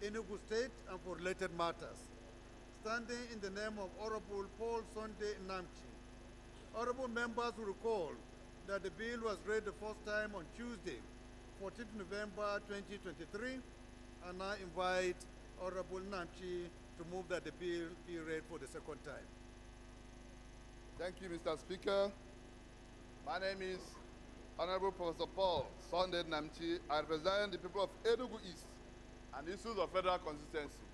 Enugu State, and for related matters. Standing in the name of Honorable Paul Sunday Namchi. Honorable members will recall that the bill was read the first time on Tuesday, 14th November 2023, and I invite Honorable Namchi to move that the bill be read for the second time. Thank you, Mr. Speaker. My name is Honorable Professor Paul Sunday Namchi. I represent the people of Enugu East and issues of federal consistency.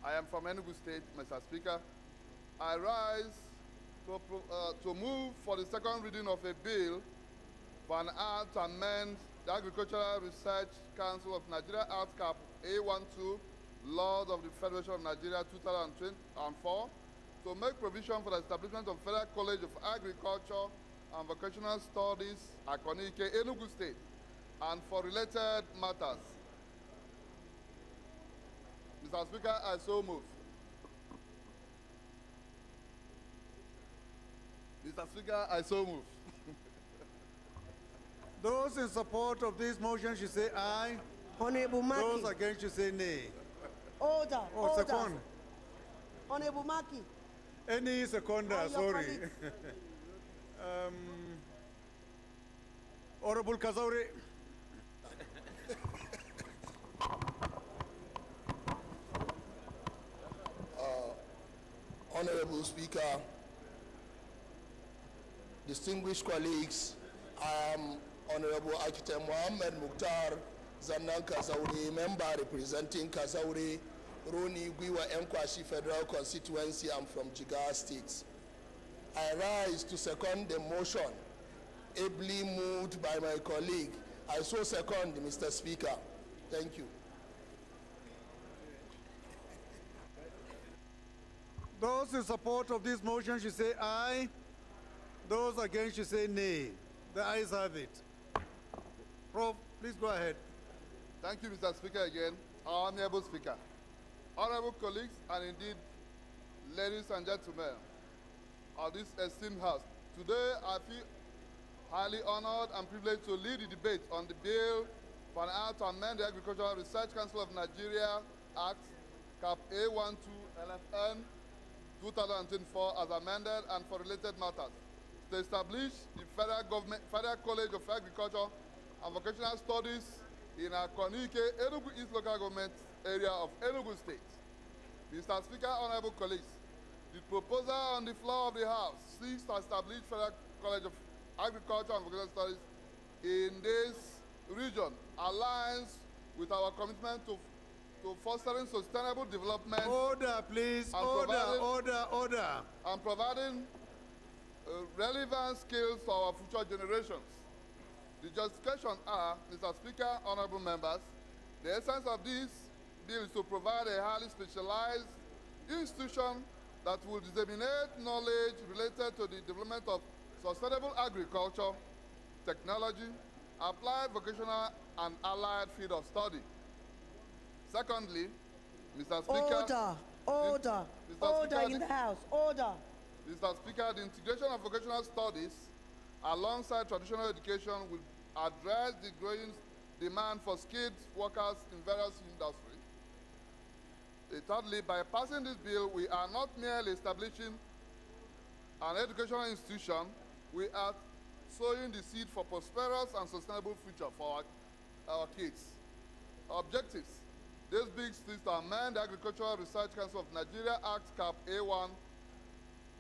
I am from Enugu State, Mr. Speaker. I rise to move for the second reading of a bill for an act to amend the Agricultural Research Council of Nigeria Act Cap A12, Laws of the Federation of Nigeria 2004, to make provision for the establishment of Federal College of Agriculture and Vocational Studies, Akonike, Enugu State, and for related matters. Mr. Speaker, I so move. Mr. Speaker, I so move. Those in support of this motion should say aye. Honorable Maki. Those against should say nay. Order. Oh, order. second. Honorable Maki. Any seconder, sorry. Honorable Kazaure. Honorable Speaker, distinguished colleagues, I am Honorable Architect Mohammed Mukhtar Zannan Kazaure, member representing Kazaure, Roni, Gwiwa, Enkwashi Federal Constituency. I'm from Jigawa State. I rise to second the motion, ably moved by my colleague. I so second, Mr. Speaker. Thank you. Those in support of this motion should say aye. Those against should say nay. The ayes have it. Prof, please go ahead. Thank you, Mr. Speaker, again. Honorable Speaker, honorable colleagues, and indeed, ladies and gentlemen of this esteemed House, today I feel highly honored and privileged to lead the debate on the bill for an act to amend the Agricultural Research Council of Nigeria Act, Cap A12 LFN 2004 as amended and for related matters, to establish the Federal College of Agriculture and Vocational Studies in Akonike, Enugu East Local Government area of Enugu State. Mr. Speaker, honorable colleagues, the proposal on the floor of the House seeks to establish Federal College of Agriculture and Vocational Studies in this region, aligns with our commitment to fostering sustainable development. Order, please. Order. And providing relevant skills for our future generations. The justification are, Mr. Speaker, honorable members, the essence of this bill is to provide a highly specialized institution that will disseminate knowledge related to the development of sustainable agriculture, technology, applied vocational and allied field of study. Secondly, Mr. Speaker. Order in the House, order. Mr. Speaker, the integration of vocational studies alongside traditional education will address the growing demand for skilled workers in various industries. Thirdly, by passing this bill, we are not merely establishing an educational institution, we are sowing the seed for prosperous and sustainable future for our kids. Our objectives. This big is to amend the Agricultural Research Council of Nigeria Act Cap A1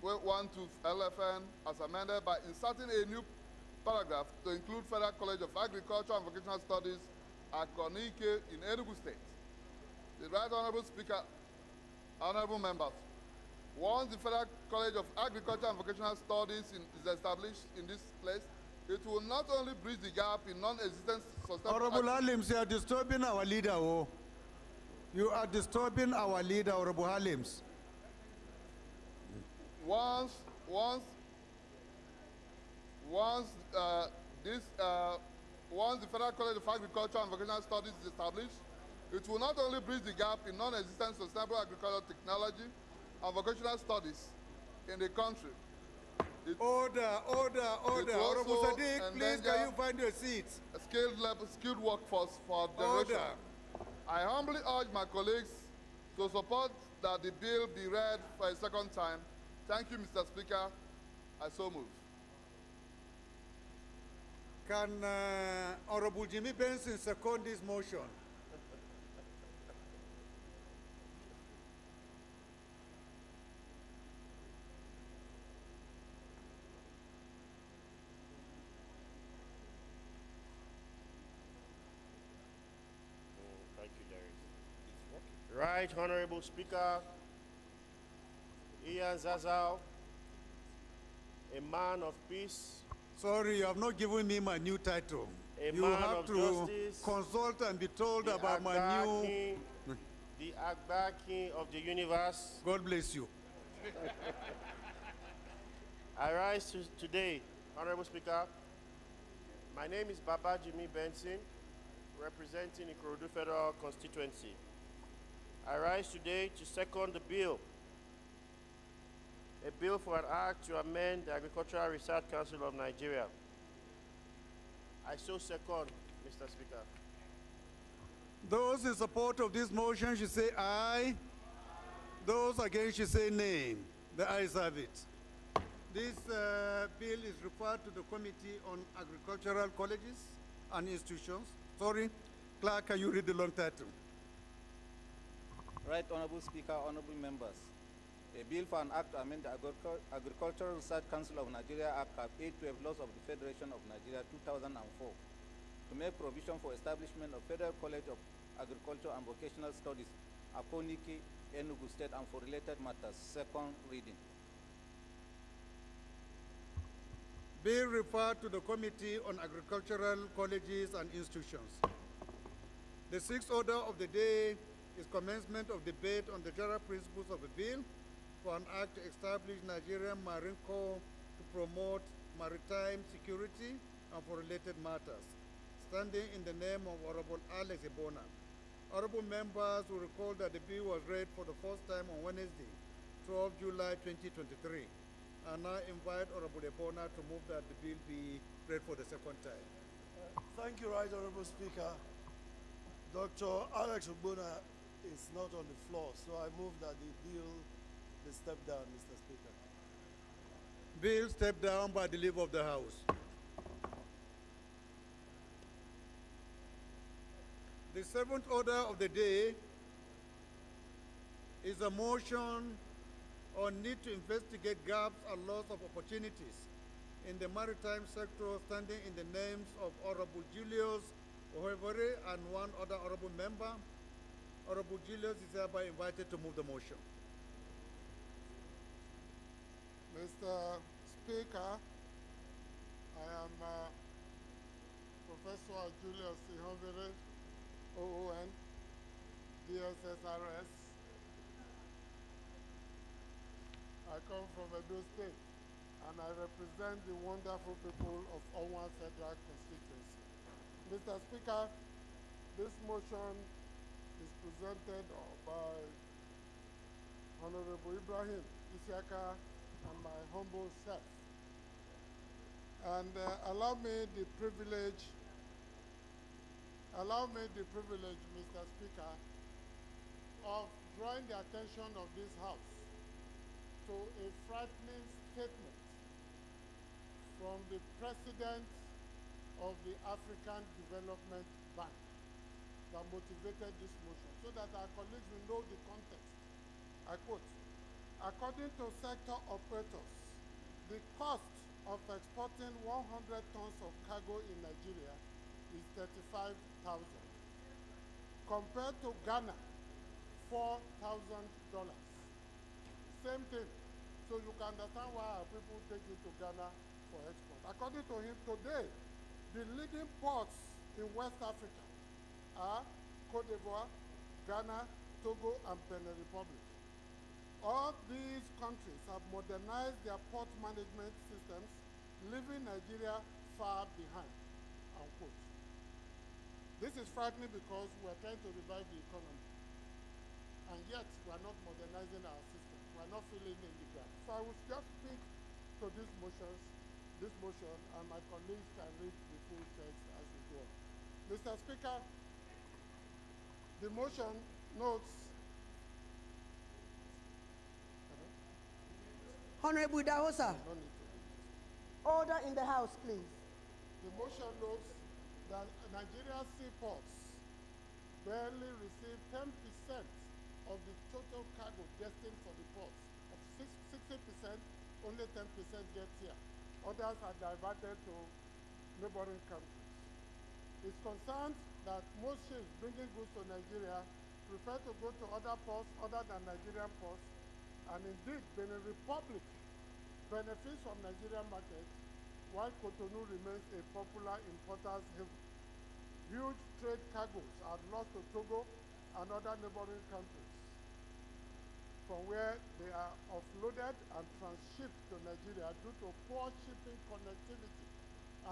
1 to LFN as amended by inserting a new paragraph to include Federal College of Agriculture and Vocational Studies at Konike in Enugu State. The Right Honorable Speaker, honorable members, once the Federal College of Agriculture and Vocational Studies is established in this place, it will not only bridge the gap in non-existent sustainable... Honorable Halims, you are disturbing our leader. Oh. You are disturbing our leader, Honorable Halims. Once the Federal College of Agriculture and Vocational Studies is established, it will not only bridge the gap in non-existent sustainable agricultural technology and vocational studies in the country. Order. Honorable Sadiq, please can you find your seat? A skilled workforce for generation. Order. I humbly urge my colleagues to support that the bill be read for a second time. Thank you, Mr. Speaker. I so move. Can Honorable Jimmy Benson second this motion? Thank you, Larry. Right, Honorable Speaker, Ian Zazao, a man of peace. Sorry, you have not given me my new title. You have to consult and be told about my new... The Agba King of the universe. God bless you. I rise today, Honorable Speaker. My name is Baba Jimmy Benson, representing Ikorodu Federal Constituency. I rise today to second the bill, a bill for an act to amend the Agricultural Research Council of Nigeria. I so second, Mr. Speaker. Those in support of this motion should say aye. Those against should say nay. The ayes have it. This bill is referred to the Committee on Agricultural Colleges and Institutions. Sorry, Clerk, can you read the long title? Right Honorable Speaker, honorable members. A bill for an act to amend the Agricultural Research Council of Nigeria Act 812 Laws of the Federation of Nigeria 2004 to make provision for establishment of Federal College of Agriculture and Vocational Studies, Akoniki, Enugu State, and for related matters. Second reading. Bill referred to the Committee on Agricultural Colleges and Institutions. The sixth order of the day is commencement of debate on the general principles of the bill for an act to establish Nigerian Marine Corps to promote maritime security and for related matters, standing in the name of Honorable Alex Ebona. Honorable members will recall that the bill was read for the first time on Wednesday, 12 July 2023. I now invite Honorable Ebona to move that the bill be read for the second time. Thank you, Right Honorable Speaker. Dr. Alex Ebona is not on the floor, so I move that the bill be stepped down, Mr. Speaker. Bill stepped down by the leave of the House. The seventh order of the day is a motion on need to investigate gaps and loss of opportunities in the maritime sector, standing in the names of Honorable Julius Ohevere and one other honorable member. Honorable Julius is hereby invited to move the motion. Mr. Speaker, I am Professor Julius Ihonvere, OON, DSSRS. I come from Edo State, and I represent the wonderful people of Owan Federal Constituency. Mr. Speaker, this motion is presented by Honorable Ibrahim Isiaka and my humble self. And allow me the privilege, Mr. Speaker, of drawing the attention of this House to a frightening statement from the President of the African Development Bank that motivated this motion, so that our colleagues will know the context. I quote, according to sector operators, the cost of exporting 100 tons of cargo in Nigeria is $35,000. Compared to Ghana, $4,000. Same thing. So you can understand why our people take it to Ghana for export. According to him, today, the leading ports in West Africa are Cote d'Ivoire, Ghana, Togo, and Benin Republic. All these countries have modernized their port management systems, leaving Nigeria far behind, unquote. This is frightening because we're trying to revive the economy, and yet we're not modernizing our system. We're not filling in the gap. So I will just speak to this motion, and my colleagues can read the full text as we go on. Mr. Speaker, the motion notes. Honorable Dahosa. Order in the House, please. The motion notes that Nigeria's seaports barely receive 10% of the total cargo destined for the ports. Of 60%, only 10% gets here. Others are diverted to neighboring countries. It's concerned that most ships bringing goods to Nigeria prefer to go to other ports other than Nigerian ports, and indeed, Benin Republic benefits from Nigerian markets, while Cotonou remains a popular importer's haven. Huge trade cargoes are lost to Togo and other neighboring countries, from where they are offloaded and transshipped to Nigeria due to poor shipping connectivity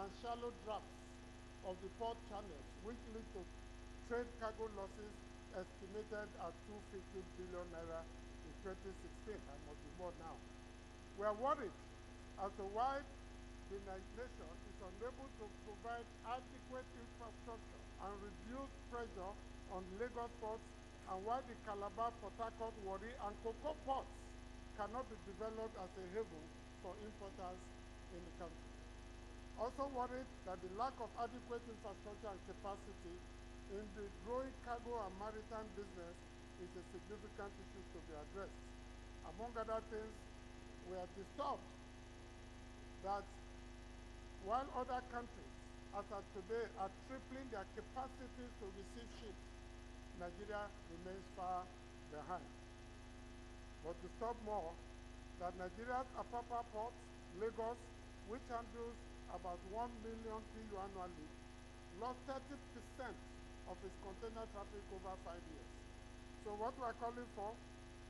and shallow drafts of the port channels, which lead to trade cargo losses estimated at 250 billion naira in 2016. I must be more now. We are worried as to why the nation is unable to provide adequate infrastructure and reduce pressure on Lagos ports, and why the Calabar, Port Harcourt, Warri, and Cocoa ports cannot be developed as a haven for importers in the country. Also worried that the lack of adequate infrastructure and capacity in the growing cargo and maritime business is a significant issue to be addressed. Among other things, we are disturbed that while other countries, as of today, are tripling their capacities to receive ships, Nigeria remains far behind. But disturb more, that Nigeria's Apapa port, Lagos, which handles about 1 million TEU annually, lost 30% of its container traffic over 5 years. So what we are calling for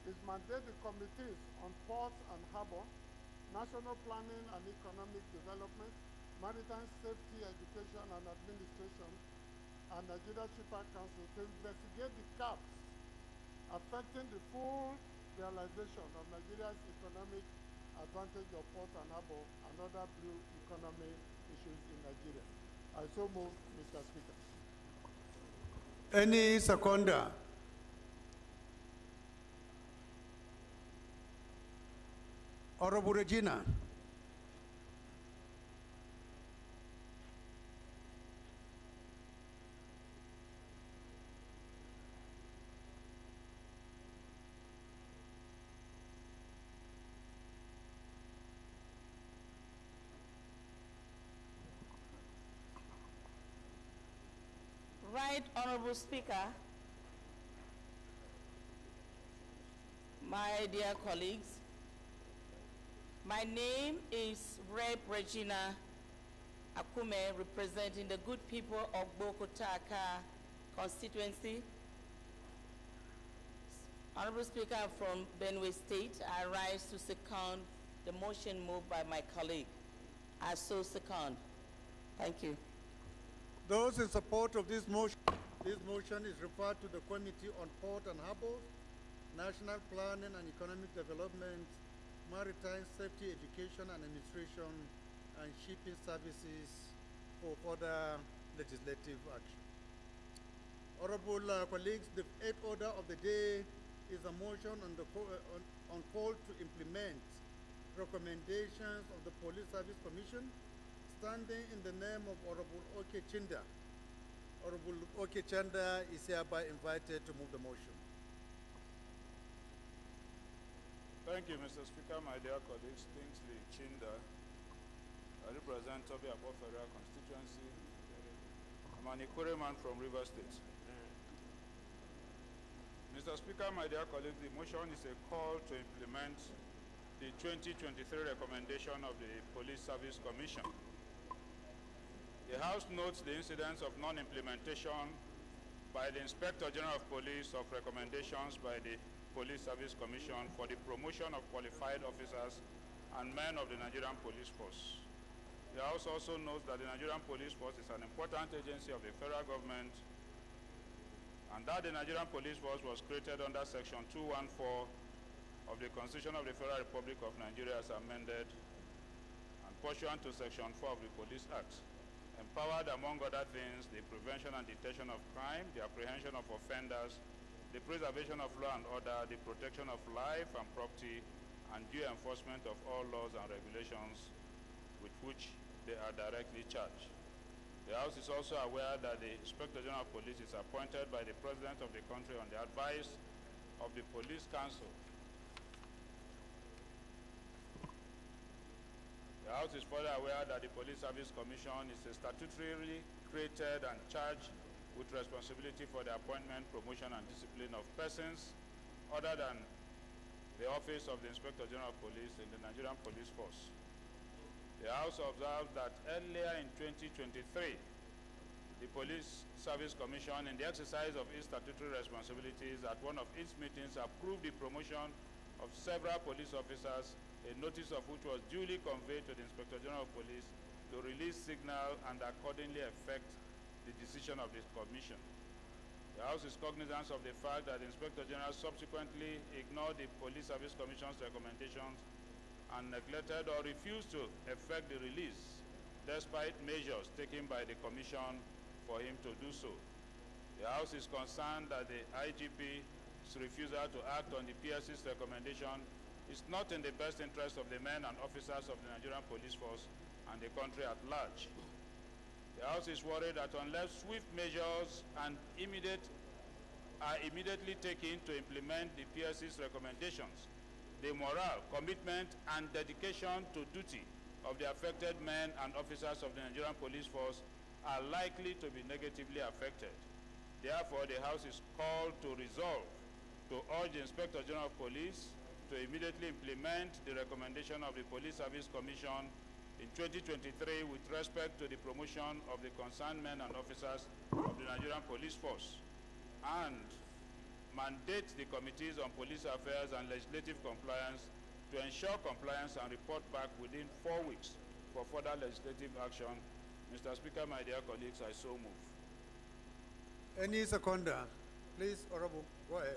is mandate the committees on ports and harbor, national planning and economic development, maritime safety, education and administration, and Nigeria Shipper Council to investigate the gaps affecting the full realization of Nigeria's economic advantage of port and harbor and other blue economy issues in Nigeria. I so move, Mr. Speaker. Any seconder? Honorable Regina. Right Honorable Speaker, my dear colleagues, my name is Rep. Regina Akume, representing the good people of Bokotaka constituency. Honorable Speaker, from Benue State, I rise to second the motion moved by my colleague. I so second. Thank you. Those in support of this motion is referred to the Committee on Port and Harbors, National Planning and Economic Development, Maritime Safety Education and Administration, and Shipping Services for further legislative action. Honorable colleagues, the eighth order of the day is a motion on call to implement recommendations of the Police Service Commission, standing in the name of Honorable Oke Chinda. Honorable Oke Chinda is hereby invited to move the motion. Thank you, Mr. Speaker, my dear colleagues. Kingsley Chinda. I represent Toby Abo Federal Constituency. I'm an Ikure man from River State. Mr. Speaker, my dear colleagues, the motion is a call to implement the 2023 recommendation of the Police Service Commission. The House notes the incidence of non-implementation by the Inspector General of Police of recommendations by the Police Service Commission for the promotion of qualified officers and men of the Nigerian Police Force. The House also notes that the Nigerian Police Force is an important agency of the federal government and that the Nigerian Police Force was created under Section 214 of the Constitution of the Federal Republic of Nigeria as amended and pursuant to Section 4 of the Police Act, empowered among other things the prevention and detection of crime, the apprehension of offenders, the preservation of law and order, the protection of life and property, and due enforcement of all laws and regulations with which they are directly charged. The House is also aware that the Inspector General of Police is appointed by the President of the country on the advice of the Police Council. The House is further aware that the Police Service Commission is a statutorily created and charged with responsibility for the appointment, promotion, and discipline of persons other than the Office of the Inspector General of Police in the Nigerian Police Force. The House observes that earlier in 2023, the Police Service Commission, in the exercise of its statutory responsibilities at one of its meetings, approved the promotion of several police officers, a notice of which was duly conveyed to the Inspector General of Police to release signal and accordingly effect the decision of the Commission. The House is cognizant of the fact that the Inspector General subsequently ignored the Police Service Commission's recommendations and neglected or refused to effect the release, despite measures taken by the Commission for him to do so. The House is concerned that the IGP's refusal to act on the PSC's recommendation is not in the best interest of the men and officers of the Nigerian Police Force and the country at large. The House is worried that unless swift measures are immediately taken to implement the PSC's recommendations, the morale, commitment, and dedication to duty of the affected men and officers of the Nigerian Police Force are likely to be negatively affected. Therefore, the House is called to resolve to urge the Inspector General of Police to immediately implement the recommendation of the Police Service Commission in 2023 with respect to the promotion of the concerned men and officers of the Nigerian Police Force, and mandate the Committees on Police Affairs and Legislative Compliance to ensure compliance and report back within 4 weeks for further legislative action. Mr. Speaker, my dear colleagues, I so move. Any seconder? Please, Honorable, go ahead.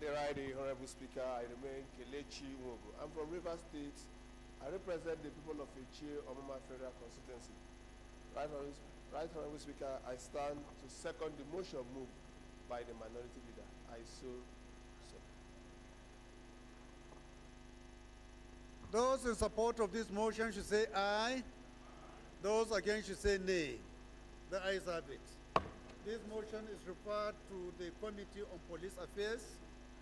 The Honorable Speaker, I remain Kelechi Nwogo. I'm from River State. I represent the people of Ichie Omama Federal Constituency. Right, Honorable Speaker, I stand to second the motion moved by the minority leader. I so second. Those in support of this motion should say aye. Those against should say nay. The ayes have it. This motion is referred to the Committee on Police Affairs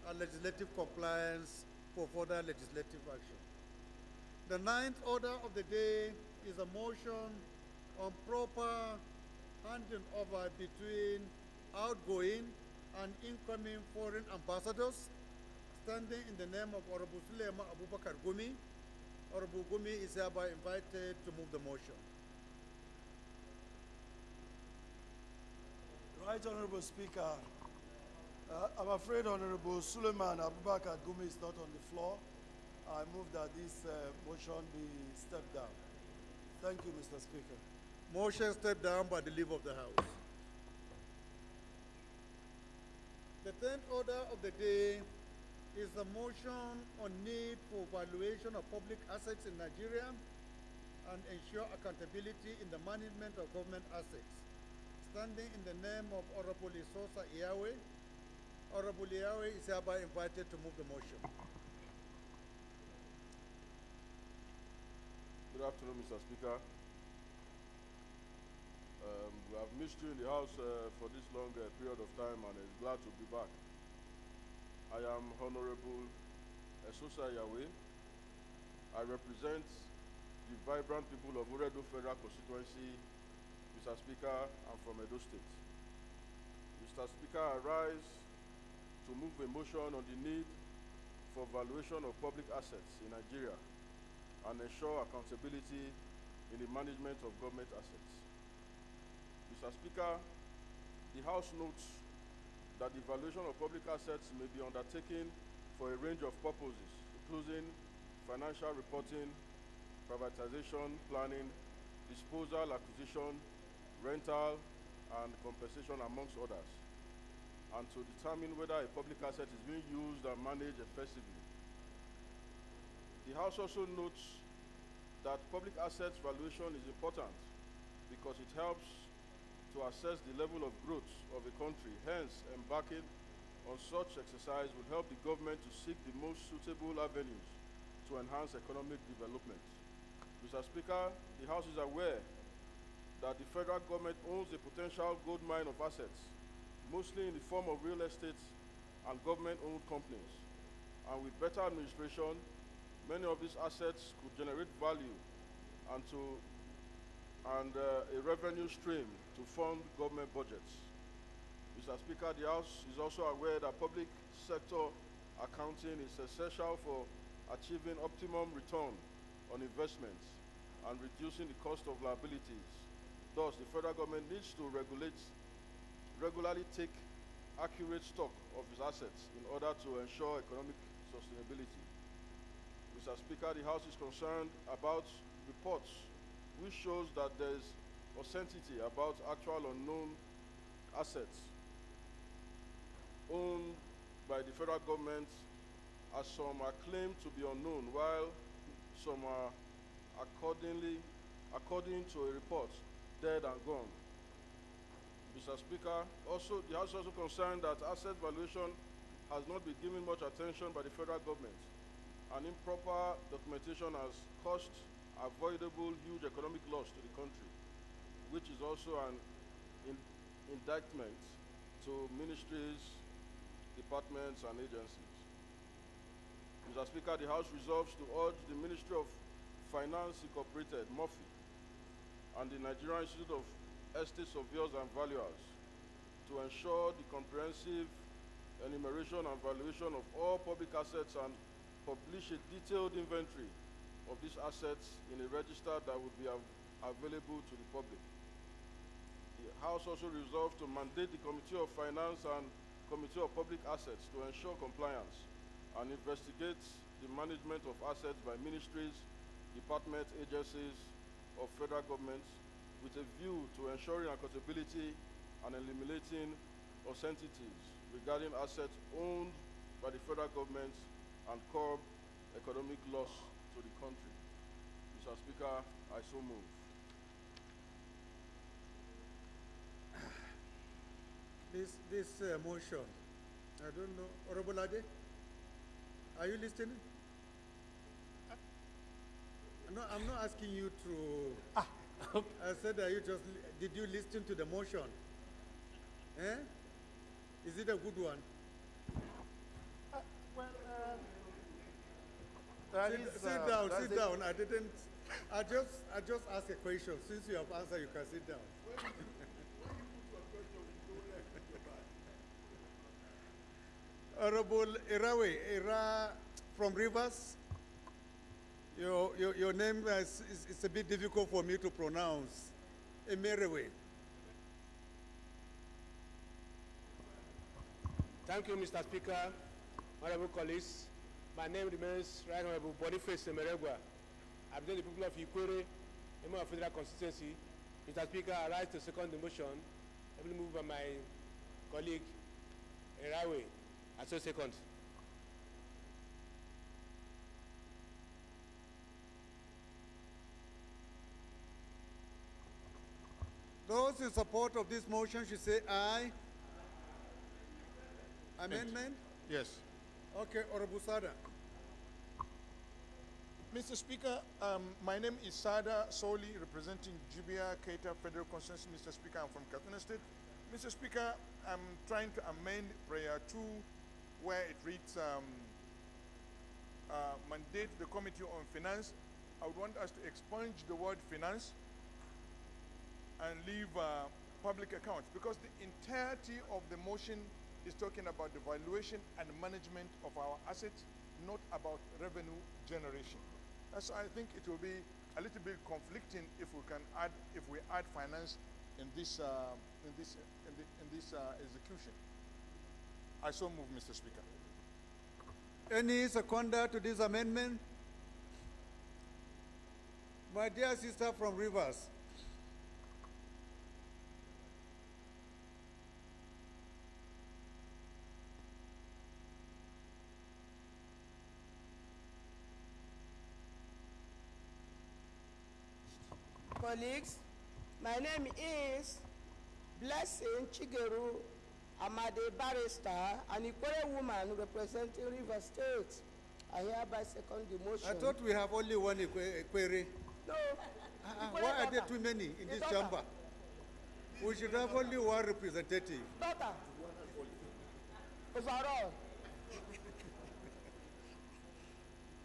and Legislative Compliance for further legislative action. The ninth order of the day is a motion on proper handing over between outgoing and incoming foreign ambassadors, standing in the name of Honorable Sulema Abubakar Gumi. Honorable Gumi is hereby invited to move the motion. Right, Honorable Speaker. I'm afraid Honorable Suleiman Abubakar Gumi is not on the floor. I move that this motion be stepped down. Thank you, Mr. Speaker. Motion stepped down by the leave of the House. The 10th order of the day is a motion on need for valuation of public assets in Nigeria and ensure accountability in the management of government assets. Standing in the name of Honorable Isosa Iyawe, Honorable Iyawe is hereby invited to move the motion. Good afternoon, Mr. Speaker. We have missed you in the House for this long period of time, and I'm glad to be back. I am Honorable Isosa Iyawe. I represent the vibrant people of Uredo Federal Constituency. Mr. Speaker, I'm from Edo State. Mr. Speaker, I rise to move a motion on the need for valuation of public assets in Nigeria and ensure accountability in the management of government assets. Mr. Speaker, the House notes that the valuation of public assets may be undertaken for a range of purposes, including financial reporting, privatization, planning, disposal, acquisition, rental, and compensation, amongst others, and to determine whether a public asset is being used and managed effectively. The House also notes that public assets valuation is important because it helps to assess the level of growth of a country. Hence, embarking on such exercise will help the government to seek the most suitable avenues to enhance economic development. Mr. Speaker, the House is aware that the federal government owns a potential gold mine of assets, mostly in the form of real estate and government-owned companies. And with better administration, many of these assets could generate value and a revenue stream to fund government budgets. Mr. Speaker, the House is also aware that public sector accounting is essential for achieving optimum return on investments and reducing the cost of liabilities. Thus, the federal government needs to regularly take accurate stock of its assets in order to ensure economic sustainability. Mr. Speaker, the House is concerned about reports which shows that there is uncertainty about actual unknown assets owned by the federal government, as some are claimed to be unknown, while some are, according to a report, dead and gone. Mr. Speaker, the House is also concerned that asset valuation has not been given much attention by the federal government, and improper documentation has caused avoidable huge economic loss to the country, which is also an indictment to ministries, departments, and agencies. Mr. Speaker, the House resolves to urge the Ministry of Finance Incorporated, MOFI, and the Nigerian Institute of Estate Surveyors and Valuers to ensure the comprehensive enumeration and valuation of all public assets and publish a detailed inventory of these assets in a register that would be available to the public. The House also resolved to mandate the Committee of Finance and Committee of Public Assets to ensure compliance and investigate the management of assets by ministries, departments, agencies of federal governments with a view to ensuring accountability and eliminating uncertainties regarding assets owned by the federal government and curb economic loss to the country. Mr. Speaker, I so move. This motion, I don't know, Honorable Ade, are you listening? No, I'm not asking you to. I said that did you listen to the motion? Eh? Is it a good one? Sit down. I just asked a question. Since you have answered, you can sit down. Honorable Ira from Rivers. Your name is a bit difficult for me to pronounce. Emerewe. Thank you, Mr. Speaker, honorable colleagues. My name remains Right Honorable Boniface Semeregwa. I represent the people of Ikwere, member of Federal Constituency. Mr. Speaker, I rise to second the motion, heavily moved by my colleague, Erawe. I so second. Those in support of this motion should say aye. Amendment? Yes. Okay, Honorable Sada. Mr. Speaker, my name is Sada Soli, representing Jubia Keita Federal Constituency. Mr. Speaker, I'm from Katsina State. Mr. Speaker, I'm trying to amend Prayer 2, where it reads, mandate the Committee on Finance. I would want us to expunge the word finance and leave public accounts, because the entirety of the motion is talking about the valuation and management of our assets, not about revenue generation. So I think it will be a little bit conflicting if we add finance in this execution. I so move, Mr. Speaker. Any seconder to this amendment? My dear sister from Rivers. Colleagues, my name is Blessing Chigeru Amade Barrister, an Ikwere woman representing River State. I hereby second the motion. I thought we have only one query. No. Why are there too many in this chamber? We should have only one representative. Daughter. Overall.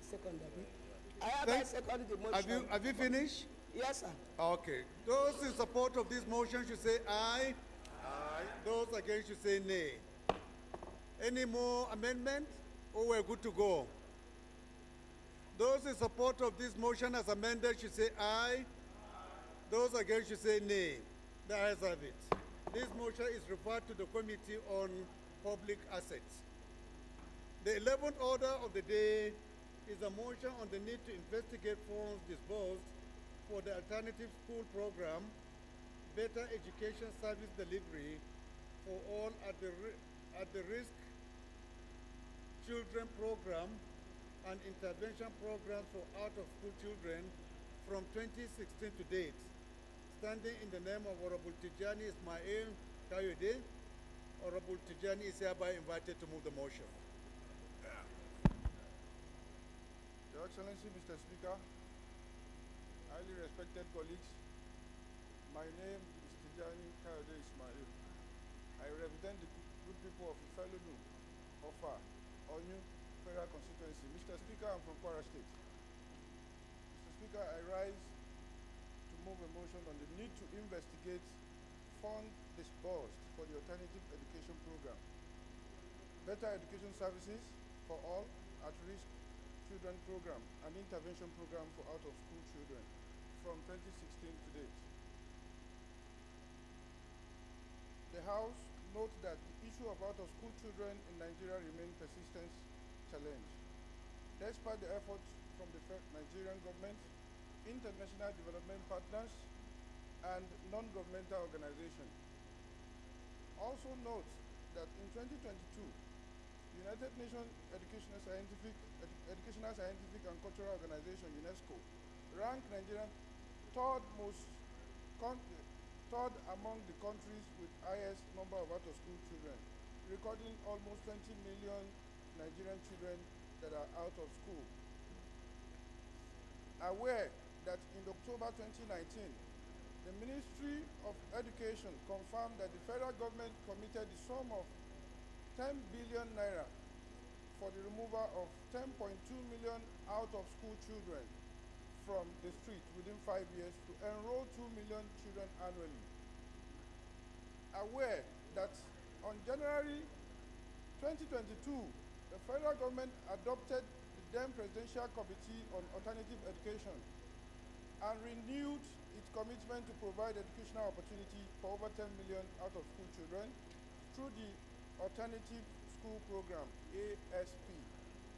Second, I hereby second the motion. Have you finished? Yes, sir. Okay. Those in support of this motion should say aye. Aye. Those against should say nay. Any more amendment? Or we're good to go? Those in support of this motion as amended should say aye. Those against should say nay. The ayes have it. This motion is referred to the Committee on Public Assets. The 11th order of the day is a motion on the need to investigate funds disbursed for the alternative school program, better education service delivery for all at the risk children program and intervention programs for out-of-school children from 2016 to date. Standing in the name of Honorable Tijani Ismail Kayode, Honorable Tijani is hereby invited to move the motion. Your Excellency, Mr. Speaker, highly respected colleagues, my name is Tijani Kayode Ismail. I represent the good people of Ifalulu, Ofa, Onyu, Federal Constituency. Mr. Speaker, I'm from Kwara State. Mr. Speaker, I rise to move a motion on the need to investigate fund disbursed for the alternative education program, better education services for all at-risk children program, and intervention program for out-of-school children from 2016 to date. The House notes that the issue of out-of-school children in Nigeria remains persistent challenge. Despite the efforts from the Nigerian government, international development partners, and non-governmental organizations. Also note that in 2022, United Nations Educational, Scientific and Cultural Organization, UNESCO, ranked Nigeria third among the countries with highest number of out-of-school children, recording almost 20 million Nigerian children that are out of school. Aware that in October 2019, the Ministry of Education confirmed that the federal government committed the sum of 10 billion naira for the removal of 10.2 million out-of-school children from the street within 5 years to enroll 2 million children annually. Aware that on January 2022, the federal government adopted the then Presidential Committee on Alternative Education and renewed its commitment to provide educational opportunity for over 10 million out-of-school children through the Alternative School Program, ASP,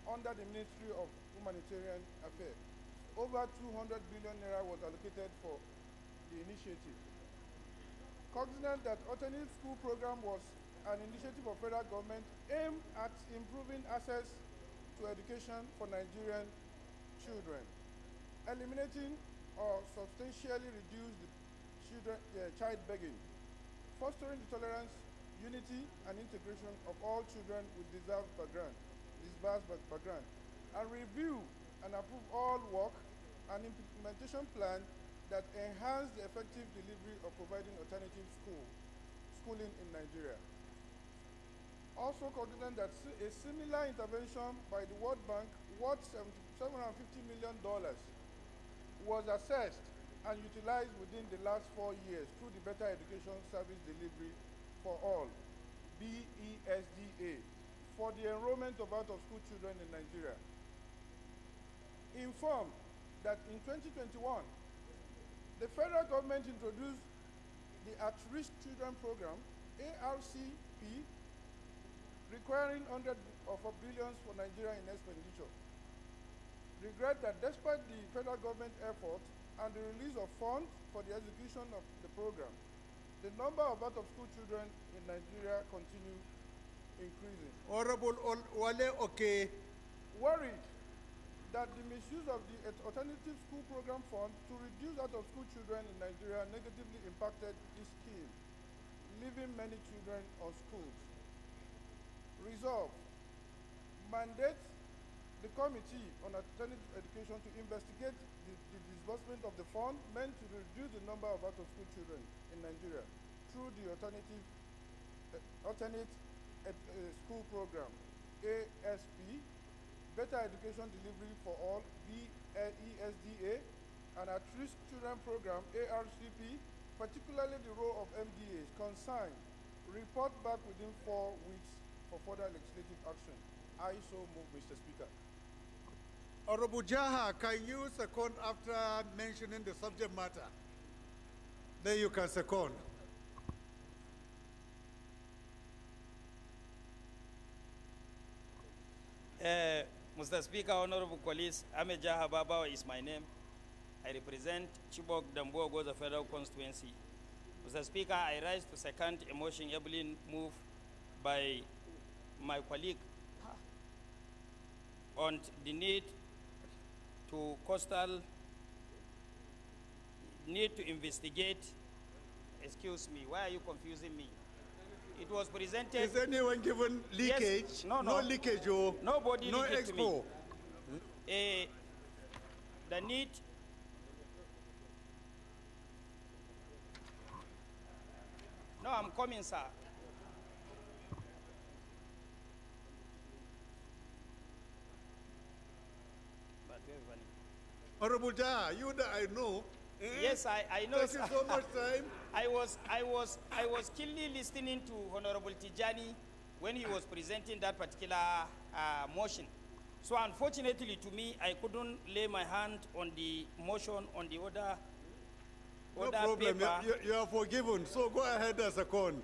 under the Ministry of Humanitarian Affairs. Over 200 billion naira was allocated for the initiative. Cognizant that Alternative School Program was an initiative of federal government aimed at improving access to education for Nigerian children, eliminating or substantially reduce the child begging, fostering the tolerance, unity, and integration of all children with disparate background, and review and approve all work and implementation plan that enhance the effective delivery of providing alternative schooling in Nigeria. Also cognizant that a similar intervention by the World Bank worth $750 million was assessed and utilized within the last 4 years through the Better Education Service Delivery for All, BESDA, for the enrollment of out-of-school children in Nigeria. Informed that in 2021, the federal government introduced the At-Risk Children Program, ARCP, requiring hundreds of billions for Nigeria in expenditure. Regret that despite the federal government effort and the release of funds for the execution of the program, the number of out-of-school children in Nigeria continue increasing. Honorable Wale Oke. Worried that the misuse of the Alternative School Program Fund to reduce out-of-school children in Nigeria negatively impacted this scheme, leaving many children unschooled. Resolve, mandate the Committee on Alternative Education to investigate the disbursement of the fund meant to reduce the number of out-of-school children in Nigeria through the Alternate School Program, ASP, Better Education Delivery for All, BESDA, and At-Risk Children Program, ARCP, particularly the role of MDAs concerned, report back within 4 weeks for further legislative action. I so move, Mr. Speaker. Honorable Jaha, can you second after mentioning the subject matter? Then you can second. Mr. Speaker, honorable colleagues, Ahmed Jaha Babawa is my name. I represent Chibok Dambo Goza Federal Constituency. Mr. Speaker, I rise to second a motion ably moved by my colleague on the need to investigate. Excuse me, why are you confusing me? It was presented. Is anyone given leakage? Yes, no. No leakage, oh. Nobody no leaked expo. To me. The need. No, I'm coming, sir. Honorable Jaha, you that I know. Yes, I know. Taking so much time. I was keenly listening to Honorable Tijani when he was presenting that particular motion. So unfortunately to me, I couldn't lay my hand on the motion on the other No problem. paper. You are forgiven. So go ahead as a con.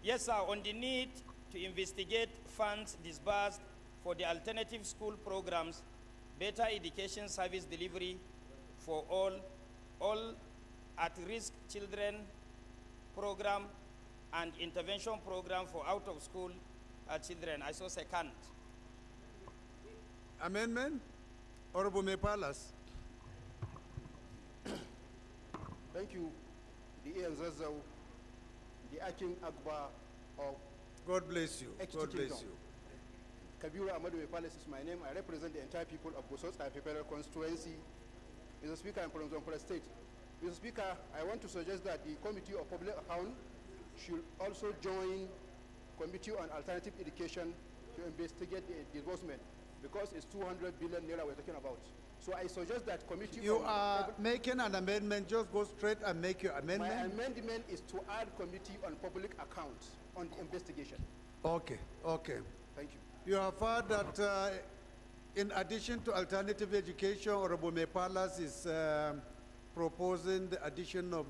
Yes, sir. On the need to investigate funds disbursed for the alternative school programs, better education service delivery for all at-risk children program, and intervention program for out-of-school children. I so second. Amendment? Honorable Mepalas. Thank you, the Ian the Aking Agba of God bless you. God bless you. Kabiru Ahmadu Mepalas is my name. I represent the entire people of Bosos Federal Constituency. Mr. Speaker, I'm from Zamfara State. Mr. Speaker, I want to suggest that the Committee of Public Account should also join Committee on Alternative Education to investigate the disbursement, because it's 200 billion naira we're talking about. So I suggest that committee. You are making an amendment. Just go straight and make your amendment. My amendment is to add Committee on Public Accounts on the investigation. Okay. Okay. Thank you. You have heard that in addition to alternative education, Honorable Mepalas is proposing the addition of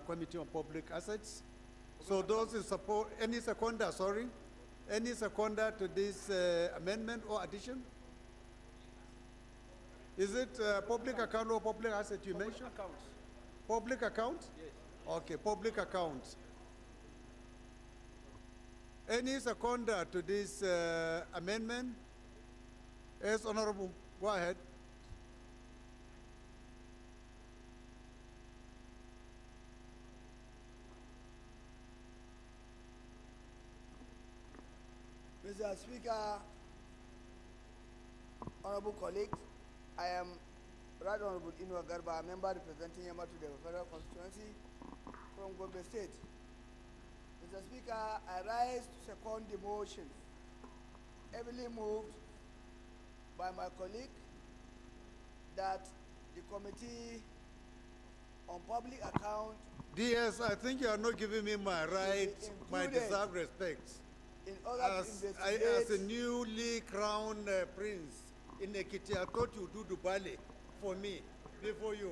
Committee on Public Assets. So those in support, any seconder, sorry? Any seconder to this amendment or addition? Is it public account or public asset you mentioned? Accounts. Public account? Yes. Okay, public account. Any seconder to this amendment? Yes, Honorable, go ahead. Mr. Speaker, honorable colleagues, I am Right Honorable Inu Garba, member representing Yamatu Federal Constituency from Gombe State. Mr. Speaker, I rise to second the motion heavily moved by my colleague that the Committee on Public Account DS, I think you are not giving me my right, my deserved respect. In order As to investigate, as a newly crowned prince in Ekiti, I thought you do Dubale for me before you.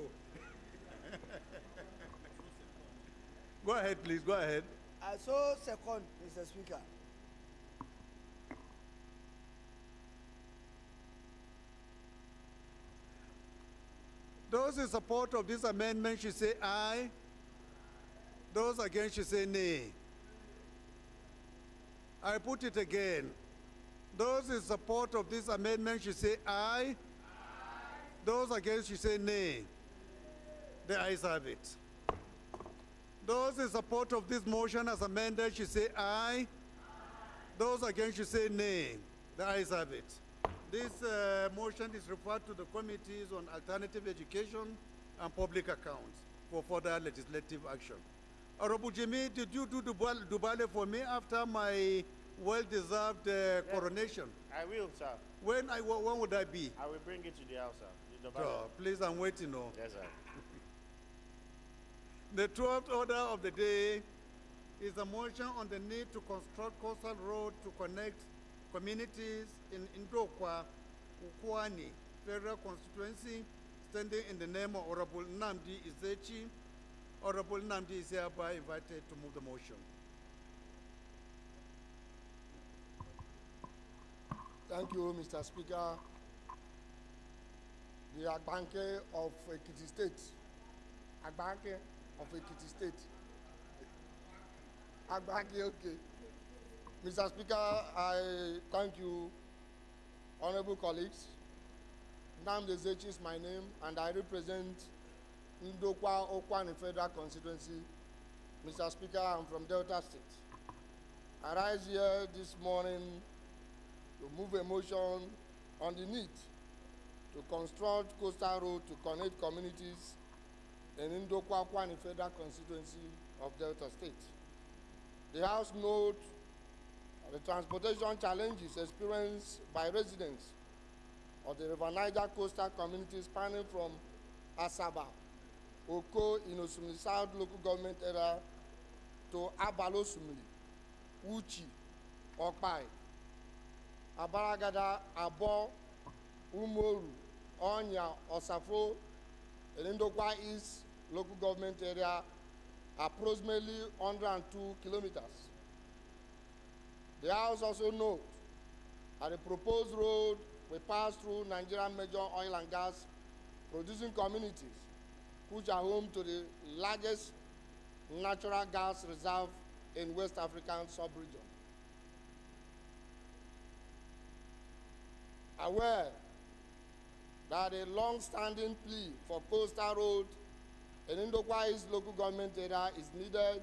Go ahead, please, go ahead. I so second, Mr. Speaker. Those in support of this amendment should say aye. Those against should say nay. I put it again. Those in support of this amendment should say aye. Those against should say nay. The ayes have it. Those in support of this motion as amended should say aye. Those against should say nay. The ayes have it. This motion is referred to the Committees on Alternative Education and Public Accounts for further legislative action. Honorable Jimmy, did you do Dubale for me after my well-deserved coronation? I will, sir. When would that be? I will bring it to the House, sir. The Dubale. Oh, please, I'm waiting. Oh. Yes, sir. The 12th order of the day is a motion on the need to construct coastal road to connect communities in Indokwa, Ukwani, Federal Constituency, standing in the name of Honorable Nnamdi Izechi. Honorable Nnamdi is hereby invited to move the motion. Thank you, Mr. Speaker. The Agbanke of Ekiti State. Agbanke of Ekiti State. Agbanke, okay. Mr. Speaker, I thank you, honorable colleagues. Nnamdi Izechi is my name, and I represent Ndokwa Okwani Federal Constituency. Mr. Speaker, I'm from Delta State. I rise here this morning to move a motion on the need to construct coastal road to connect communities in Ndokwa Okwani Federal Constituency of Delta State. The House notes the transportation challenges experienced by residents of the River Niger coastal communities spanning from Asaba, Oko, Inosumli South local government area to Abalosumli, Uchi, Okpai, Abaragada, Abo, Umoru, Onya, Osafo, and Ndokwa East local government area, approximately 102 kilometers. The House also notes that the proposed road will pass through Nigerian major oil and gas producing communities, which are home to the largest natural gas reserve in West African sub-region. Aware that a long-standing plea for coastal road in Ndokwa East local government area is needed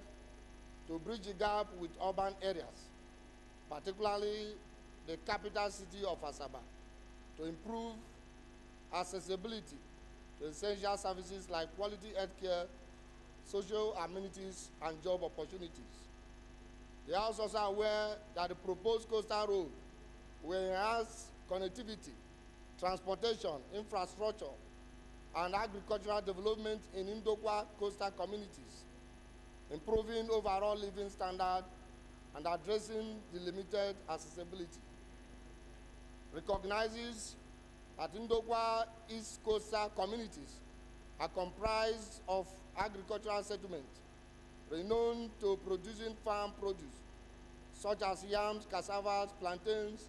to bridge the gap with urban areas, particularly the capital city of Asaba, to improve accessibility to essential services like quality healthcare, social amenities, and job opportunities. The House is also aware that the proposed coastal road will enhance connectivity, transportation, infrastructure, and agricultural development in Ndokwa coastal communities, improving overall living standard and addressing the limited accessibility. Recognizes that Ndokwa East coastal communities are comprised of agricultural settlements renowned to producing farm produce, such as yams, cassavas, plantains,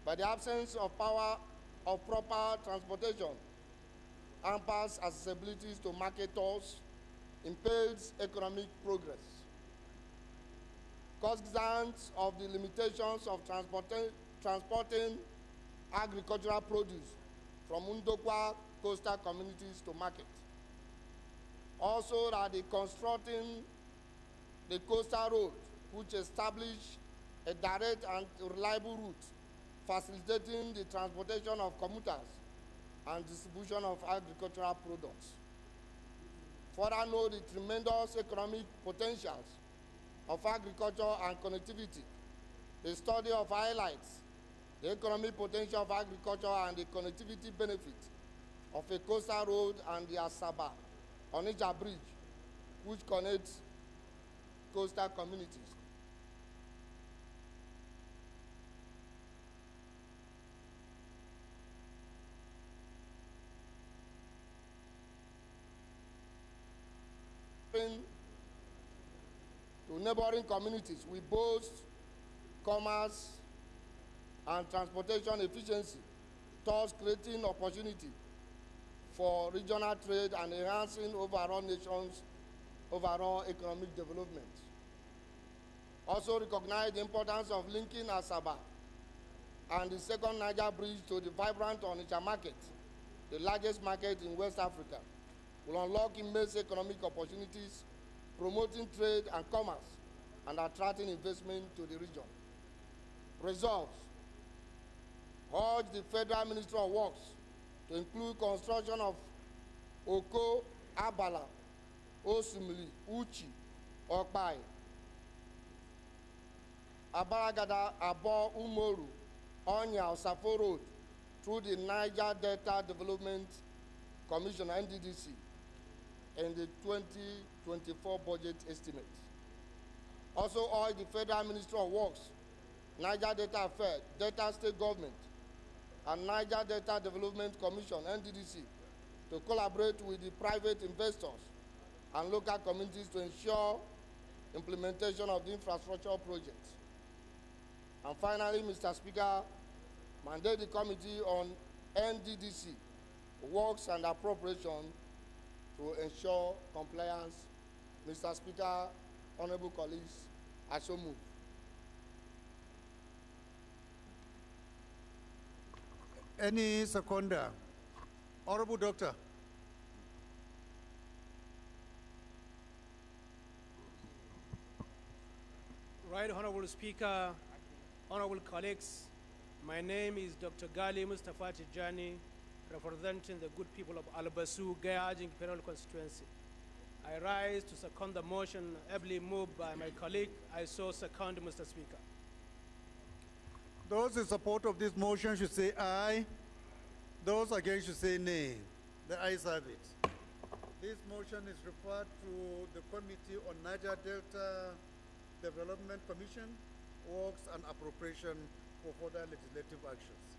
but the absence of proper transportation hampers accessibility to marketers, impedes economic progress. Cognizant of the limitations of transporting agricultural produce from Ndokwa coastal communities to market. Also, that the constructing the coastal road, which established a direct and reliable route, facilitating the transportation of commuters and distribution of agricultural products. Further note the tremendous economic potentials of agriculture and connectivity. The study of highlights the economic potential of agriculture and the connectivity benefit of a coastal road and the Asaba-Onitsha Bridge, which connects coastal communities. To neighboring communities, we boast commerce and transportation efficiency, thus creating opportunity for regional trade and enhancing overall nation's overall economic development. Also recognize the importance of linking Asaba and the second Niger Bridge to the vibrant Onitsha market, the largest market in West Africa, will unlock immense economic opportunities, promoting trade and commerce, and attracting investment to the region. Results: urge the Federal Ministry of Works to include construction of Oko, Abala, Osumili, Uchi, Okpai, Abaragada, Abo, Umoru, Onya, Osafo Road through the Niger Delta Development Commission, NDDC, in the 2024 budget estimate. Also urge the Federal Ministry of Works, Niger Delta Affairs, Delta State Government, and Niger Delta Development Commission, NDDC, to collaborate with the private investors and local communities to ensure implementation of the infrastructure projects. And finally, Mr. Speaker, mandate the Committee on NDDC Works and Appropriation to ensure compliance. Mr. Speaker, honorable colleagues, I so move. Any seconder? Honorable Doctor. Right, Honorable Speaker, honorable colleagues, my name is Dr. Gali Mustafa Tijani, representing the good people of Albasu, Gayajing Imperial Constituency. I rise to second the motion ably moved by my colleague. I so second, Mr. Speaker. Those in support of this motion should say aye. Those against should say nay. The ayes have it. This motion is referred to the Committee on Niger Delta Development Commission, Works and Appropriation for further legislative actions.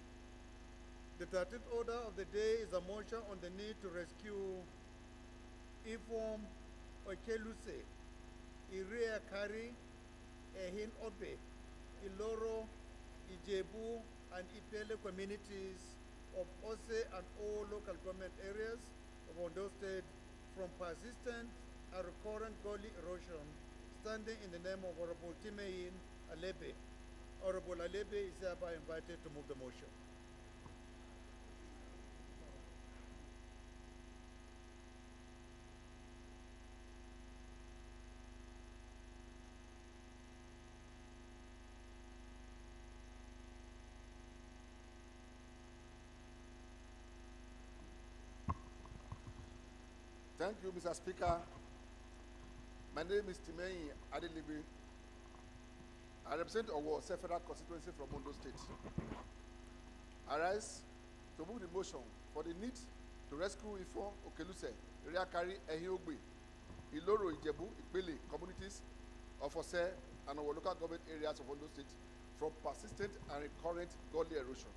The 13th order of the day is a motion on the need to rescue Ifom Okeluse, Irea Kari, Ehin Obe, Iloro, Ijebu, and Ipele communities of Ose and all local government areas of Ondo State from persistent and recurrent gully erosion, standing in the name of Honorable Timeyin Alebe. Honorable Alebe is hereby invited to move the motion. Thank you, Mr. Speaker. My name is Timeyin Adelibi. I represent Owo Federal Constituency from Ondo State. I rise to move the motion for the need to rescue Ifo Okeluse, Riakari, Ehiogbe, Iloro, Ijebu, Ipele communities of Ose and our local government areas of Ondo State from persistent and recurrent gully erosion.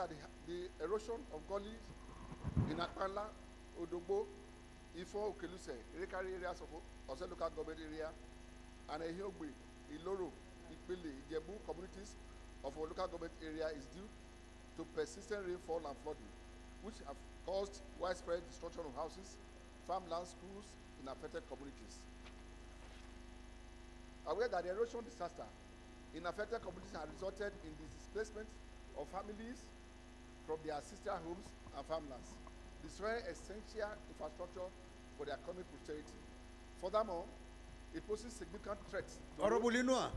at the erosion of gullies in Akpanla, Odogbo, Ifo, Okeluse, Irekari areas of Ose local government area, and Ehiogbe, Iloro, Ipili, Ijebu communities of our local government area is due to persistent rainfall and flooding, which have caused widespread destruction of houses, farmland, schools in affected communities. Aware that the erosion disaster in affected communities has resulted in the displacement of families from their sister homes and farmlands, destroying essential infrastructure for their economic prosperity. Furthermore, it poses significant threats. Honorable Inua,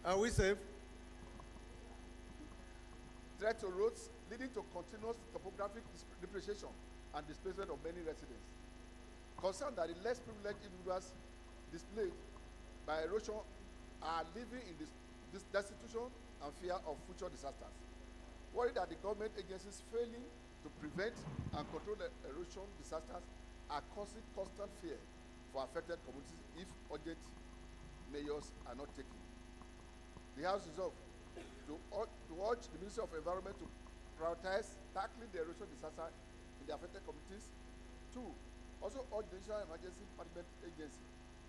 are we safe? Threat to roads, leading to continuous topographic depreciation and displacement of many residents. Concerned that the less privileged individuals displaced by erosion are living in this destitution and fear of future disasters. Worried that the government agencies failing to prevent and control the erosion disasters are causing constant fear for affected communities if urgent measures are not taken. The House resolved to urge the Ministry of Environment to prioritize tackling the erosion disaster in the affected communities. 2, also urge the National Emergency Management Agency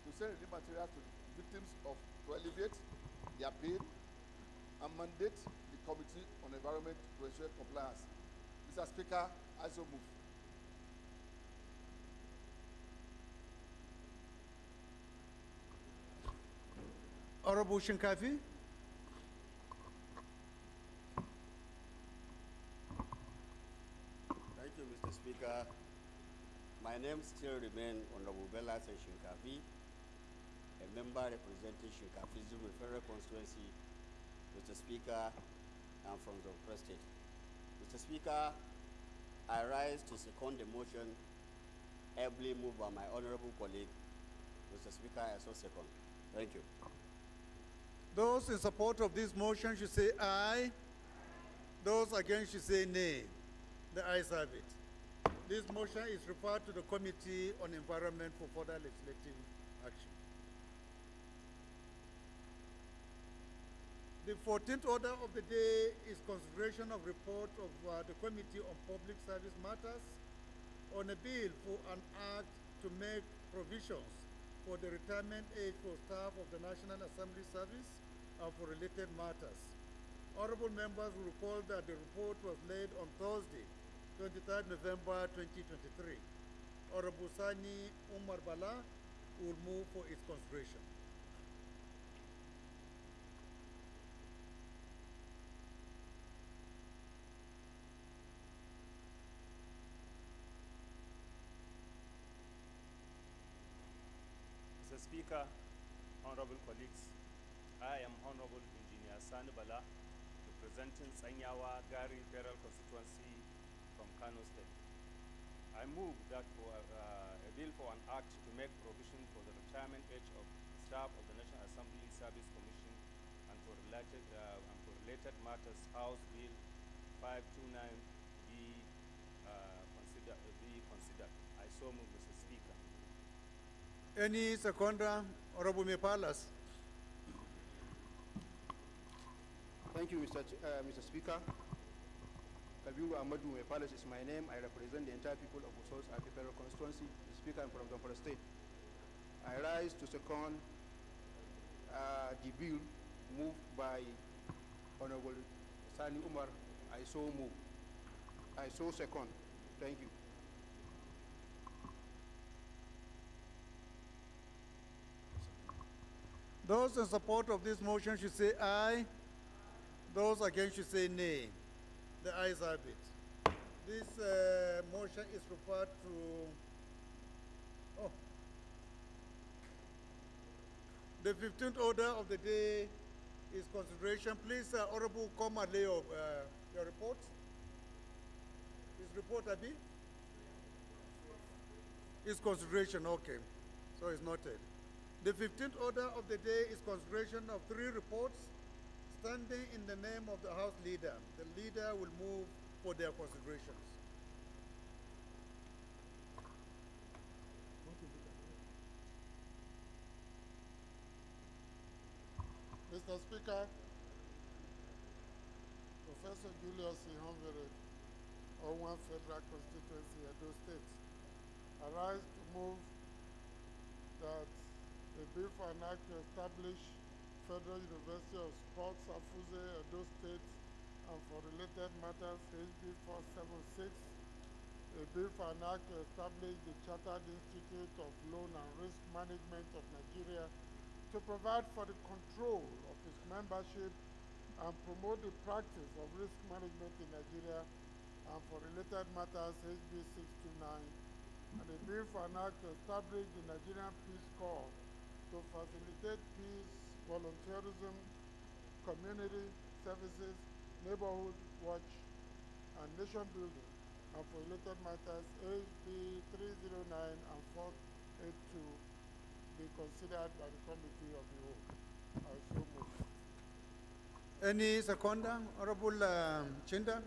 to send relief materials to victims to alleviate their pain and mandate the Committee on Environment to ensure compliance. Mr. Speaker, I so move. Honorable Shinkafi. Thank you, Mr. Speaker. My name still remains Honorable Bella Shinkafi, a member representing Shinkafi Zulu Federal Constituency. Mr. Speaker, I'm from Zamfara State. Mr. Speaker, I rise to second the motion ably moved by my honorable colleague. Mr. Speaker, I so second. Thank you. Those in support of this motion should say aye. Those against should say nay. The ayes have it. This motion is referred to the Committee on Environment for further legislative action. The 14th order of the day is consideration of report of the Committee on Public Service Matters on a bill for an act to make provisions for the retirement age for staff of the National Assembly Service and for related matters. Honorable members will recall that the report was laid on Thursday, 23rd November 2023. Honorable Sani Umar Bala will move for its consideration. Mr. Speaker, honorable colleagues, I am Honorable Engineer Sani Bala, representing Sanyawa Gari Federal Constituency from Kano State. I move that for a bill for an act to make provision for the retirement age of staff of the National Assembly Service Commission and for related matters, House Bill 529 be considered. I so move, Mr. Speaker. Any seconder, Honorable Mepalas? Thank you, Mr. Speaker. Kabiru Ahmadu Mepalas is my name. I represent the entire people of Usos Federal Constituency. Mr. Speaker, I'm from Zamfara State. I rise to second the bill moved by Honorable Sani Umar. I so move. I so second. Thank you. Those in support of this motion should say aye. Those against should say nay. The ayes have it. This motion is referred to. The 15th order of the day is consideration. Please, Honorable, come and lay your report. Is report, Abi? Is consideration, okay. So it's noted. The 15th order of the day is consideration of 3 reports standing in the name of the House Leader. The Leader will move for their considerations. Mr. Speaker, Professor Julius Ihonvere, Owan Federal Constituency, Edo State. I rise to move that a bill for an act to establish Federal University of Sports, Afuse, Edo State, and for related matters, HB 476, a bill for an act to establish the Chartered Institute of Loan and Risk Management of Nigeria to provide for the control of its membership and promote the practice of risk management in Nigeria, and for related matters, HB 629, and a bill for an act to establish the Nigerian Peace Corps to facilitate peace, volunteerism, community services, neighborhood watch, and nation building, and for related matters, HB 309 and 482 be considered by the Committee of the Whole. I so move. Any seconder? Honorable Chinda?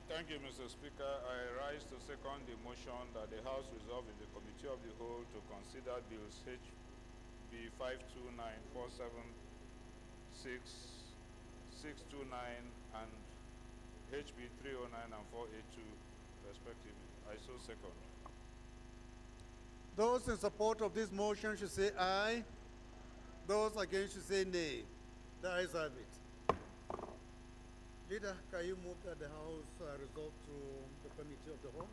Thank you, Mr. Speaker. I rise to second the motion that the House resolve in the Committee of the Whole to consider bills HB 529, 476, 629, and HB 309 and 482, respectively. I so second. Those in support of this motion should say aye. Those against should say nay. The ayes have it. Leader, can you move that the House resolve to the Committee of the Whole?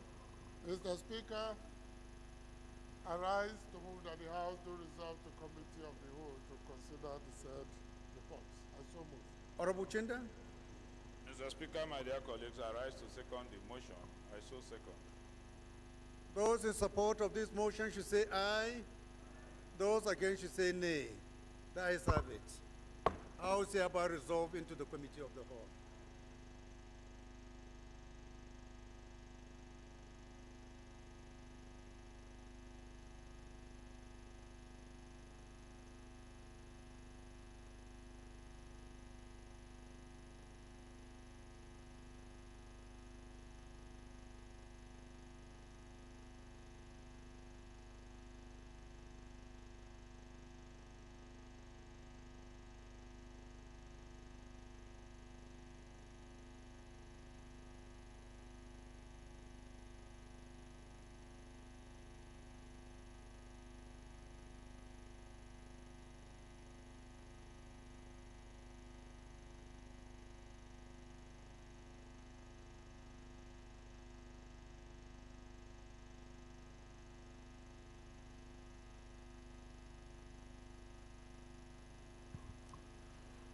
Mr. Speaker, I rise to move that the House do resolve to Committee of the Whole to consider the said reports. I so move. Honorable Chinda? Mr. Speaker, my dear colleagues, I rise to second the motion. I so second. Those in support of this motion should say aye. Those against should say nay. The ayes have it. House hereby resolve into the Committee of the Whole.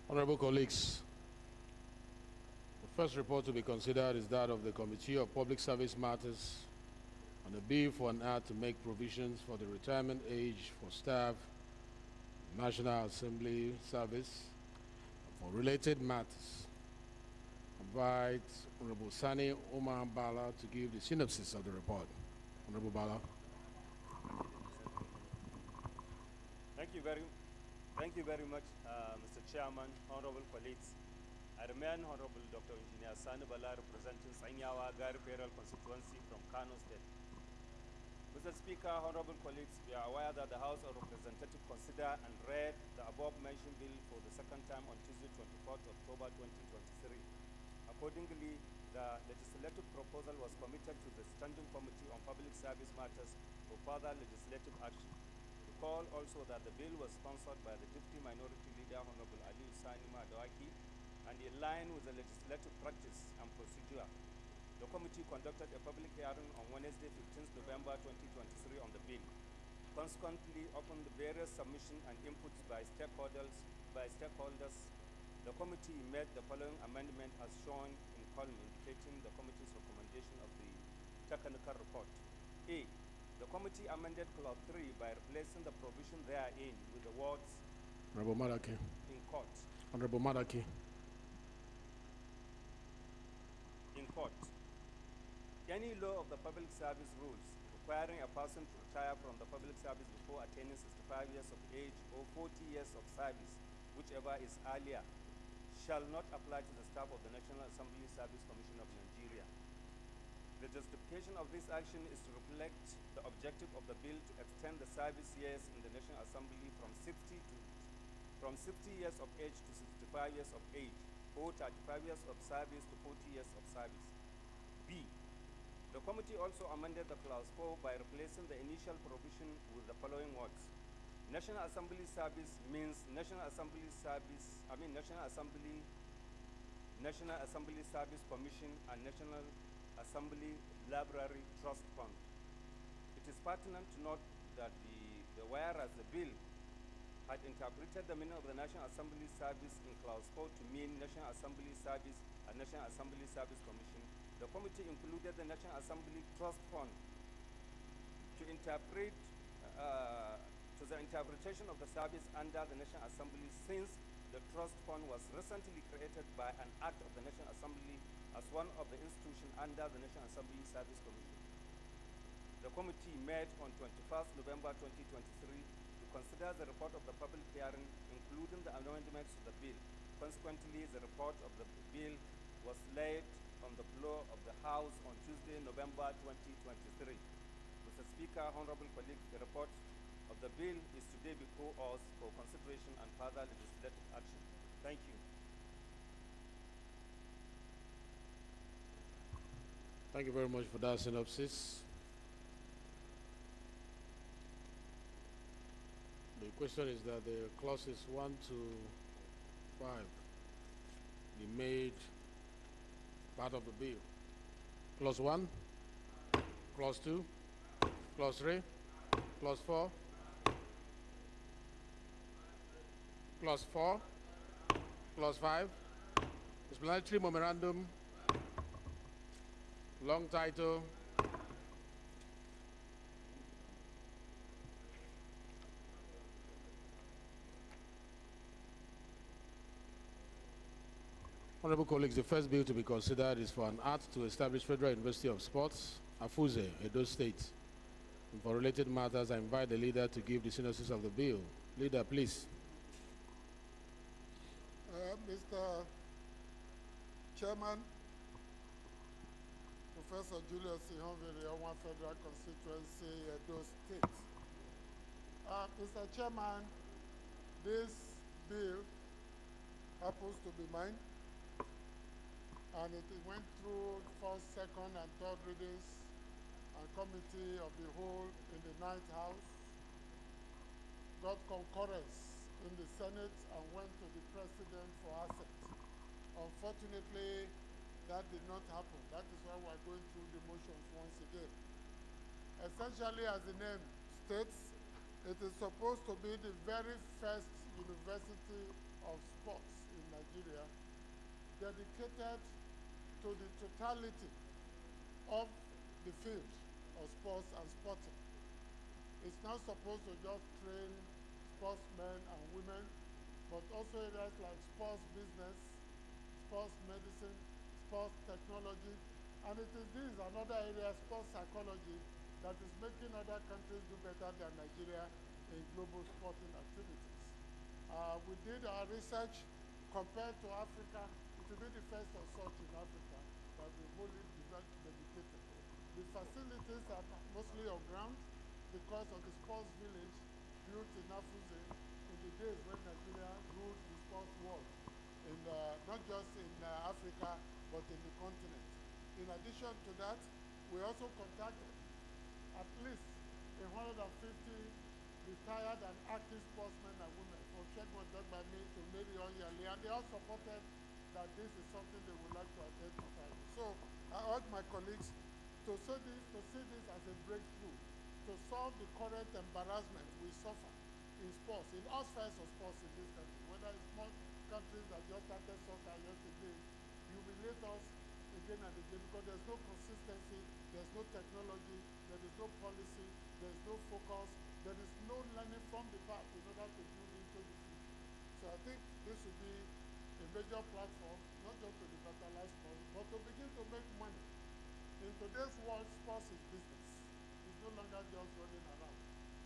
Honorable colleagues, the first report to be considered is that of the Committee of Public Service Matters on a bill for an act to make provisions for the retirement age for staff, National Assembly service, and for related matters. I invite Honorable Sani Omar Bala to give the synopsis of the report. Honorable Bala. Thank you very much, Mr. Chairman, honorable colleagues. I remain Honorable Dr. Engineer Sani Bala, representing Sanyawa Gari Federal Constituency from Kano State. Mr. Speaker, honorable colleagues, we are aware that the House of Representatives considered and read the above-mentioned bill for the second time on Tuesday, 24th October 2023. Accordingly, the legislative proposal was committed to the Standing Committee on Public Service Matters for further legislative action. Recall also that the bill was sponsored by the Deputy Minority Leader, Honorable Ali Sani Madawaki, and in line with the legislative practice and procedure. The committee conducted a public hearing on Wednesday, 15th November 2023 on the bill. Consequently, upon the various submissions and inputs by stakeholders, the committee made the following amendment as shown in column indicating the committee's recommendation of the technical report. A. The committee amended Clause 3 by replacing the provision therein with the words Honorable Madaki. in court. Honorable Madaki. In court. Any law of the public service rules requiring a person to retire from the public service before attaining 65 years of age or 40 years of service, whichever is earlier, shall not apply to the staff of the National Assembly Service Commission of Nigeria. The justification of this action is to reflect the objective of the bill to extend the service years in the National Assembly from 60 years of age to 65 years of age, or 35 years of service to 40 years of service. B. The committee also amended the clause 4 by replacing the initial provision with the following words. National Assembly service means National Assembly Service Commission and National Assembly Library Trust Fund. It is pertinent to note that whereas the bill had interpreted the meaning of the National Assembly Service in clause 4 to mean National Assembly Service and National Assembly Service Commission, the committee included the National Assembly Trust Fund to interpret to the interpretation of the service under the National Assembly, since the trust fund was recently created by an act of the National Assembly as one of the institutions under the National Assembly Service Commission. The committee met on 21st November 2023 to consider the report of the public hearing, including the amendments to the bill. Consequently, the report of the bill was laid on the floor of the House on Tuesday, November 2023. Mr. Speaker, honorable colleagues, the report of the bill is today before us for consideration and further legislative action. Thank you. Thank you very much for that synopsis. The question is that the clauses 1 to 5 be made part of the bill. Clause 1, Clause 2, Clause 3, Clause 4, Clause 4, Clause 5, explanatory memorandum, long title, Honorable colleagues, the first bill to be considered is for an act to establish Federal University of Sports, Afuze, Edo State. And for related matters, I invite the leader to give the synopsis of the bill. Leader, please. Mr. Chairman, Professor Julius Ihonviri, Owan Federal Constituency, Edo State. Mr. Chairman, this bill happens to be mine, and it went through first, second, and third readings and committee of the whole in the 9th House, got concurrence in the Senate, and went to the President for assent. Unfortunately, that did not happen. That is why we are going through the motions once again. Essentially, as the name states, it is supposed to be the very first university of sports in Nigeria dedicated to the totality of the field of sports and sporting. It's not supposed to just train sportsmen and women, but also areas like sports business, sports medicine, sports technology, and it is this another area, sports psychology, that is making other countries do better than Nigeria in global sporting activities. We did our research compared to Africa. It will be the first of such in Africa that we wholly dedicated. The facilities are mostly on ground because of the sports village built in Afuze in the days when Nigeria ruled the sports world, in, not just in Africa, but in the continent. In addition to that, we also contacted at least 150 retired and active sportsmen and women, from Shegun Dogbami to Mary Onyali, and they all supported that this is something they would like to identify. So I urge my colleagues to see this as a breakthrough, to solve the current embarrassment we suffer in sports, in all spheres of sports in this country, whether it's small countries that just started soccer yesterday, humiliate us again and again because there's no consistency, there's no technology, there is no policy, there is no focus, there is no learning from the past in order to build into the future. So I think this should be a major platform, not just to revitalize sports, but to begin to make money. In today's world, sports is business. It's no longer just running around.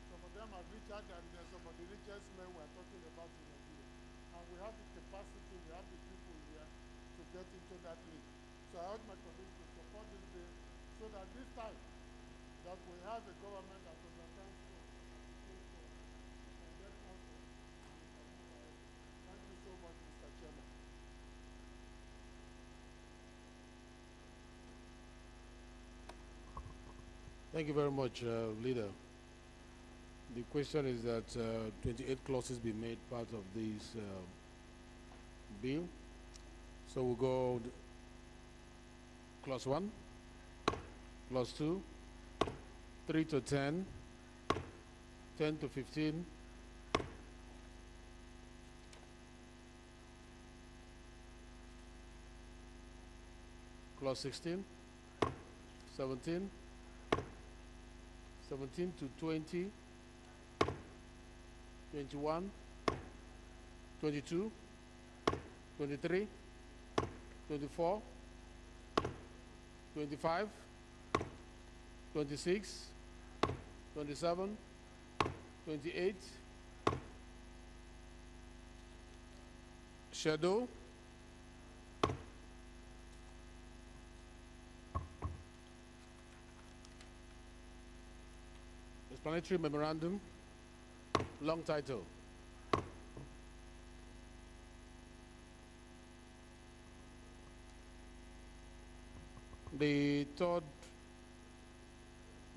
Some of them are richer than some of the richest men we're talking about in Nigeria. And we have the capacity, we have the people here to get into that league. So I urge my colleagues to support this bill so that this time that we have a government that understands sports and get also. Thank you so much, Mr. Chairman. Thank you very much, Leader. The question is that 28 clauses be made part of this bill. So we'll go clause 1, clause 2, 3 to 10, 10 to 15, clause 16, 17, 17 to 20, 21, 22, 23, 24, 25, 26, 27, 28, shadow, explanatory memorandum, long title. The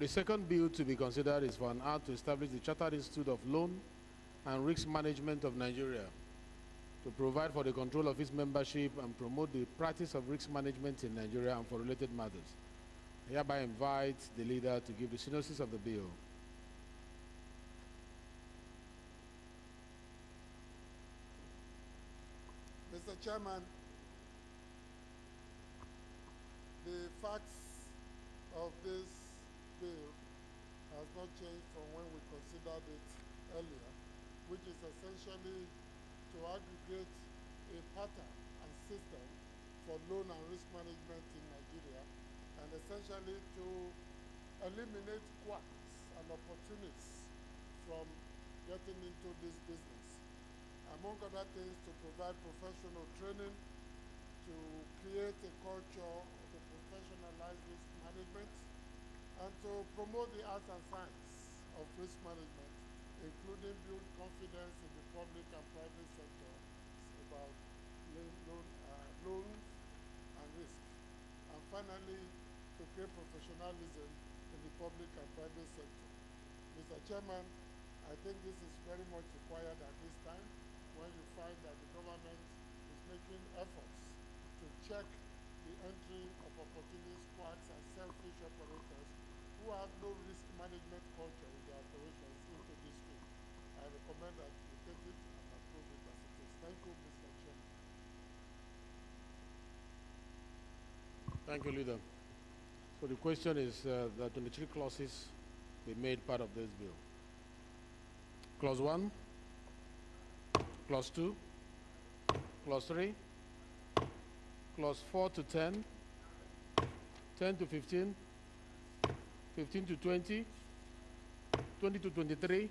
second bill to be considered is for an act to establish the Chartered Institute of Loan and Risk Management of Nigeria to provide for the control of its membership and promote the practice of risk management in Nigeria and for related matters. I hereby invite the leader to give the synopsis of the bill. Mr. Chairman, the facts of this bill has not changed from when we considered it earlier, which is essentially to aggregate a pattern and system for loan and risk management in Nigeria, and essentially to eliminate quacks and opportunists from getting into this business. Among other things, to provide professional training, to create a culture to professionalize risk management, and to promote the arts and science of risk management, including build confidence in the public and private sector about loans and risk. And finally, to create professionalism in the public and private sector. Mr. Chairman, I think this is very much required at this time, when you find that the government is making efforts to check the entry of opportunist quacks and selfish operators who have no risk management culture in their operations into this field. I recommend that you take it and approve it as it is. Thank you, Mr. Chairman. Thank you, Leader. So the question is that 23 clauses be made part of this bill. Clause 1, Clause 2, Clause 3, Clause 4 to 10, 10 to 15, 15 to 20, 20 to 23,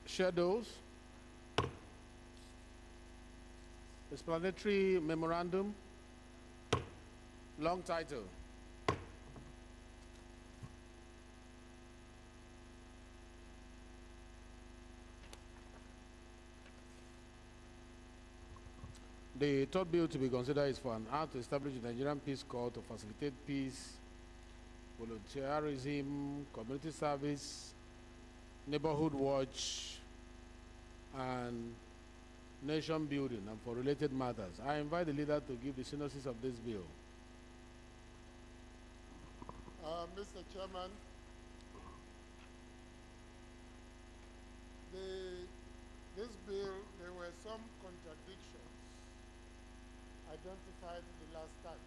shadows, explanatory memorandum, long title. The third bill to be considered is for an act to establish the Nigerian Peace Corps to facilitate peace, volunteerism, community service, neighborhood watch, and nation building, and for related matters. I invite the leader to give the synopsis of this bill. Mr. Chairman, this bill, there were some contradictions identified the last time,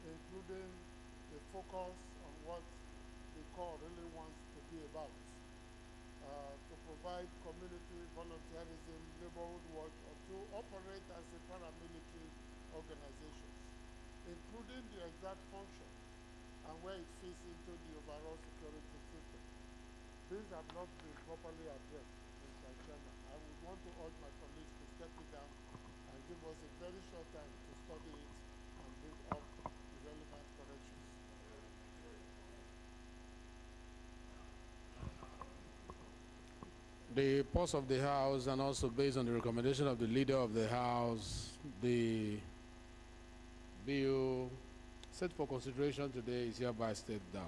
including the focus on what the Corps really wants to be about, to provide community volunteerism, neighborhood watch, or to operate as a paramilitary organization, including the exact function and where it fits into the overall security system. These have not been properly addressed, Mr. Chairman. I would want to urge my colleagues to step it down and give us a very short time to study it and bring up the relevant corrections. The purpose of the House, and also based on the recommendation of the Leader of the House, the bill set for consideration today is hereby stepped down.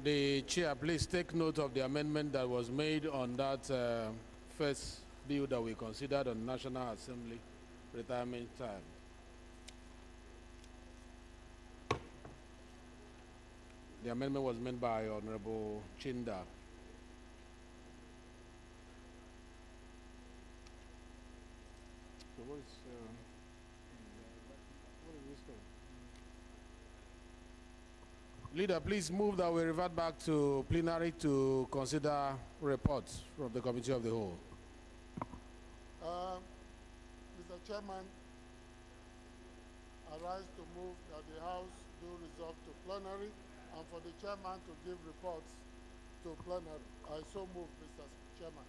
The chair, please take note of the amendment that was made on that first bill that we considered on National Assembly retirement time. The amendment was made by Honorable Chinda. So what is this called? Leader, please move that we revert back to plenary to consider reports from the Committee of the Whole. Mr. Chairman, I rise to move that the House do resolve to plenary and for the chairman to give reports to plenary. I so move, Mr. Chairman.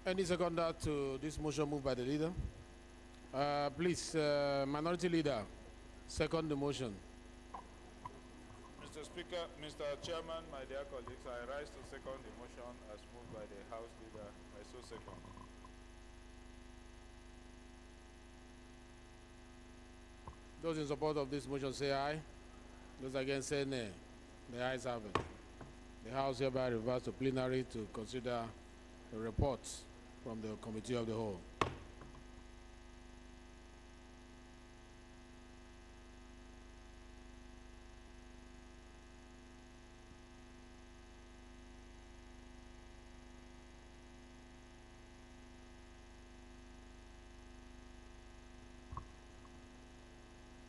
Any seconder to this motion moved by the leader? Please, Minority Leader, second the motion. Mr. Speaker, Mr. Chairman, my dear colleagues, I rise to second the motion as moved by the House Leader. I so second. Those in support of this motion say aye. Those against say nay. The ayes have it. The House hereby reverts to plenary to consider the reports from the Committee of the Whole.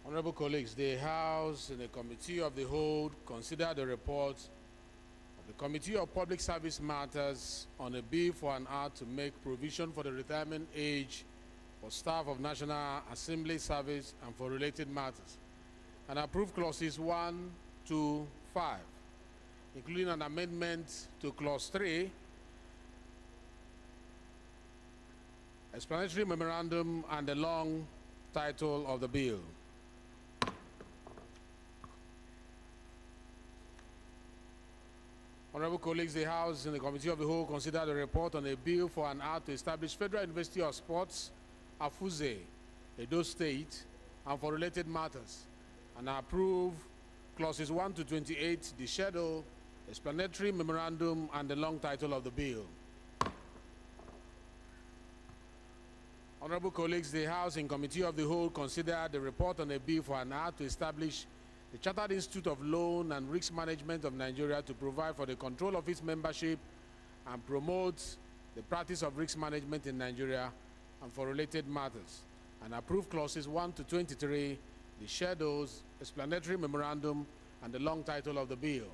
Honorable colleagues, the House and the Committee of the Whole consider the report of the Committee of Public Service Matters on a bill for an act to make provision for the retirement age for staff of National Assembly service and for related matters, and approve clauses 1, 2, 5, including an amendment to clause 3, explanatory memorandum, and the long title of the bill. Honorable colleagues, the House and the Committee of the Whole consider the report on a bill for an act to establish Federal University of Sports, Afuze, Edo State, and for related matters, and approve clauses 1 to 28, the schedule, explanatory memorandum, and the long title of the bill. Honorable colleagues, the House and Committee of the Whole consider the report on a bill for an act to establish the Chartered Institute of Loan and Risk Management of Nigeria to provide for the control of its membership and promote the practice of risk management in Nigeria and for related matters, and approve clauses 1 to 23, the schedules, explanatory memorandum, and the long title of the bill.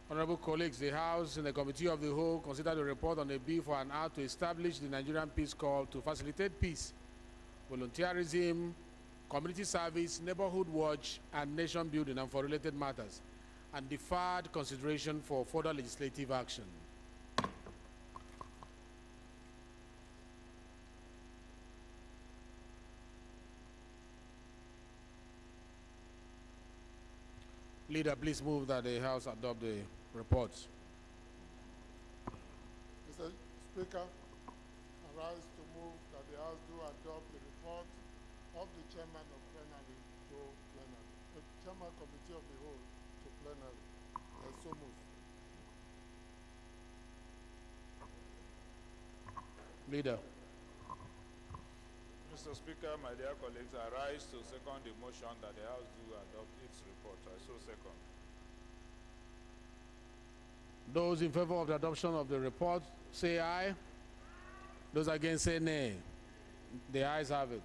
Honorable colleagues, the House and the Committee of the Whole consider the report on a bill for an act to establish the Nigerian Peace Corps to facilitate peace, volunteerism, community service, neighborhood watch, and nation building, and for related matters, and deferred consideration for further legislative action. Leader, please move that the House adopt the reports. Mr. Speaker, I rise to move that the House do adopt the report of the chairman of plenary to plenary, the chairman committee of the whole to plenary. I so move. Leader. Mr. Speaker, my dear colleagues, I rise to second the motion that the House do adopt its report. I so second. Those in favor of the adoption of the report say aye. Those against say nay. The ayes have it.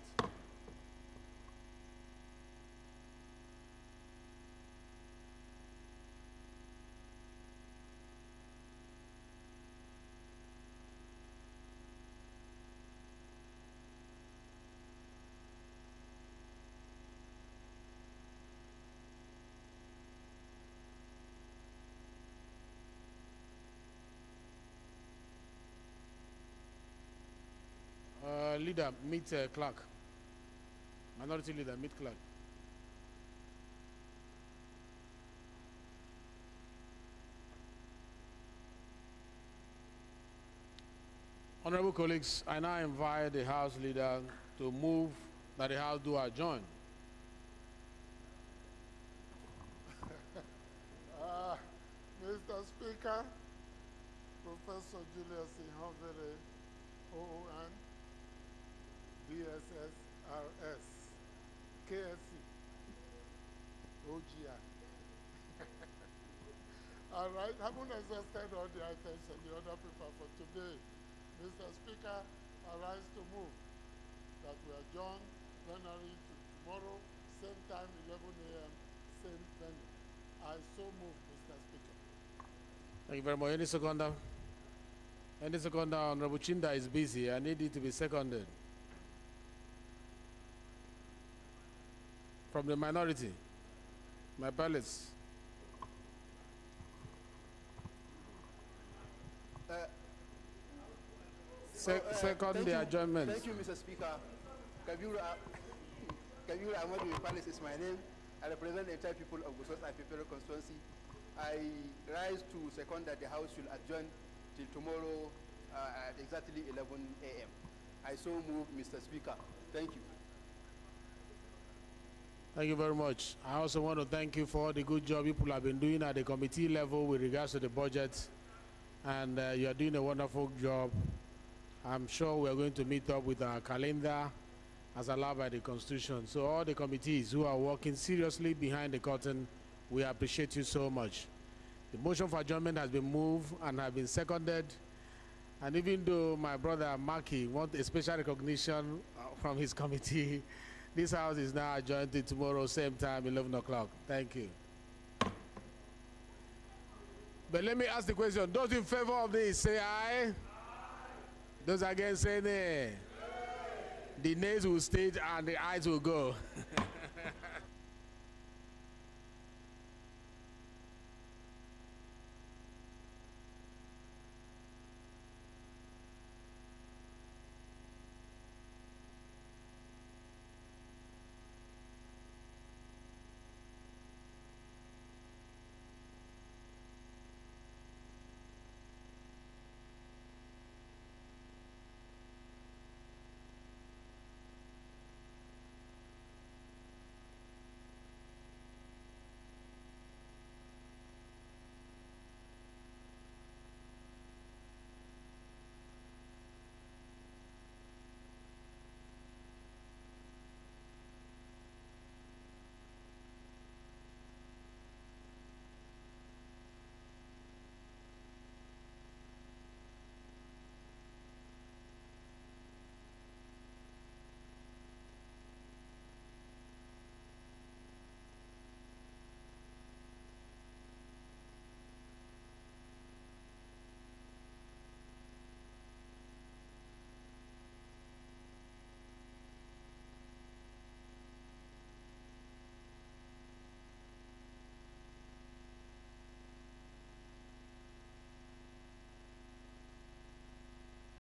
leader, meet clerk. Minority leader, meet clerk. Honorable colleagues, I now invite the House leader to move that the House do adjourn. Mr. Speaker, Professor Julius Ihovere, OON, BSS, RS, KSC, OGI. All right, having exhausted all the items on the other paper for today, Mr. Speaker, I rise to move that we adjourn plenary to tomorrow, same time, 11 a.m., same venue. I so move, Mr. Speaker. Thank you very much. Any seconder? Any seconder? Honorable Chinda is busy. I need it to be seconded. From the minority, my palace. Second the adjournment. Thank you, Mr. Speaker. Kabiru Ahmadu Palace is my name. I represent the entire people of Gusau Federal constituency. I rise to second that the House should adjourn till tomorrow at exactly 11 a.m. I so move, Mr. Speaker. Thank you. Thank you very much. I also want to thank you for all the good job people have been doing at the committee level with regards to the budget. And you are doing a wonderful job. I'm sure we are going to meet up with our calendar as allowed by the Constitution. So all the committees who are working seriously behind the curtain, we appreciate you so much. The motion for adjournment has been moved and has been seconded. And even though my brother Maki wants a special recognition from his committee, this House is now adjourned till tomorrow, same time, 11 o'clock. Thank you. But let me ask the question. Those in favor of this, say aye. Those against, say nay. The nays will state and the ayes will go.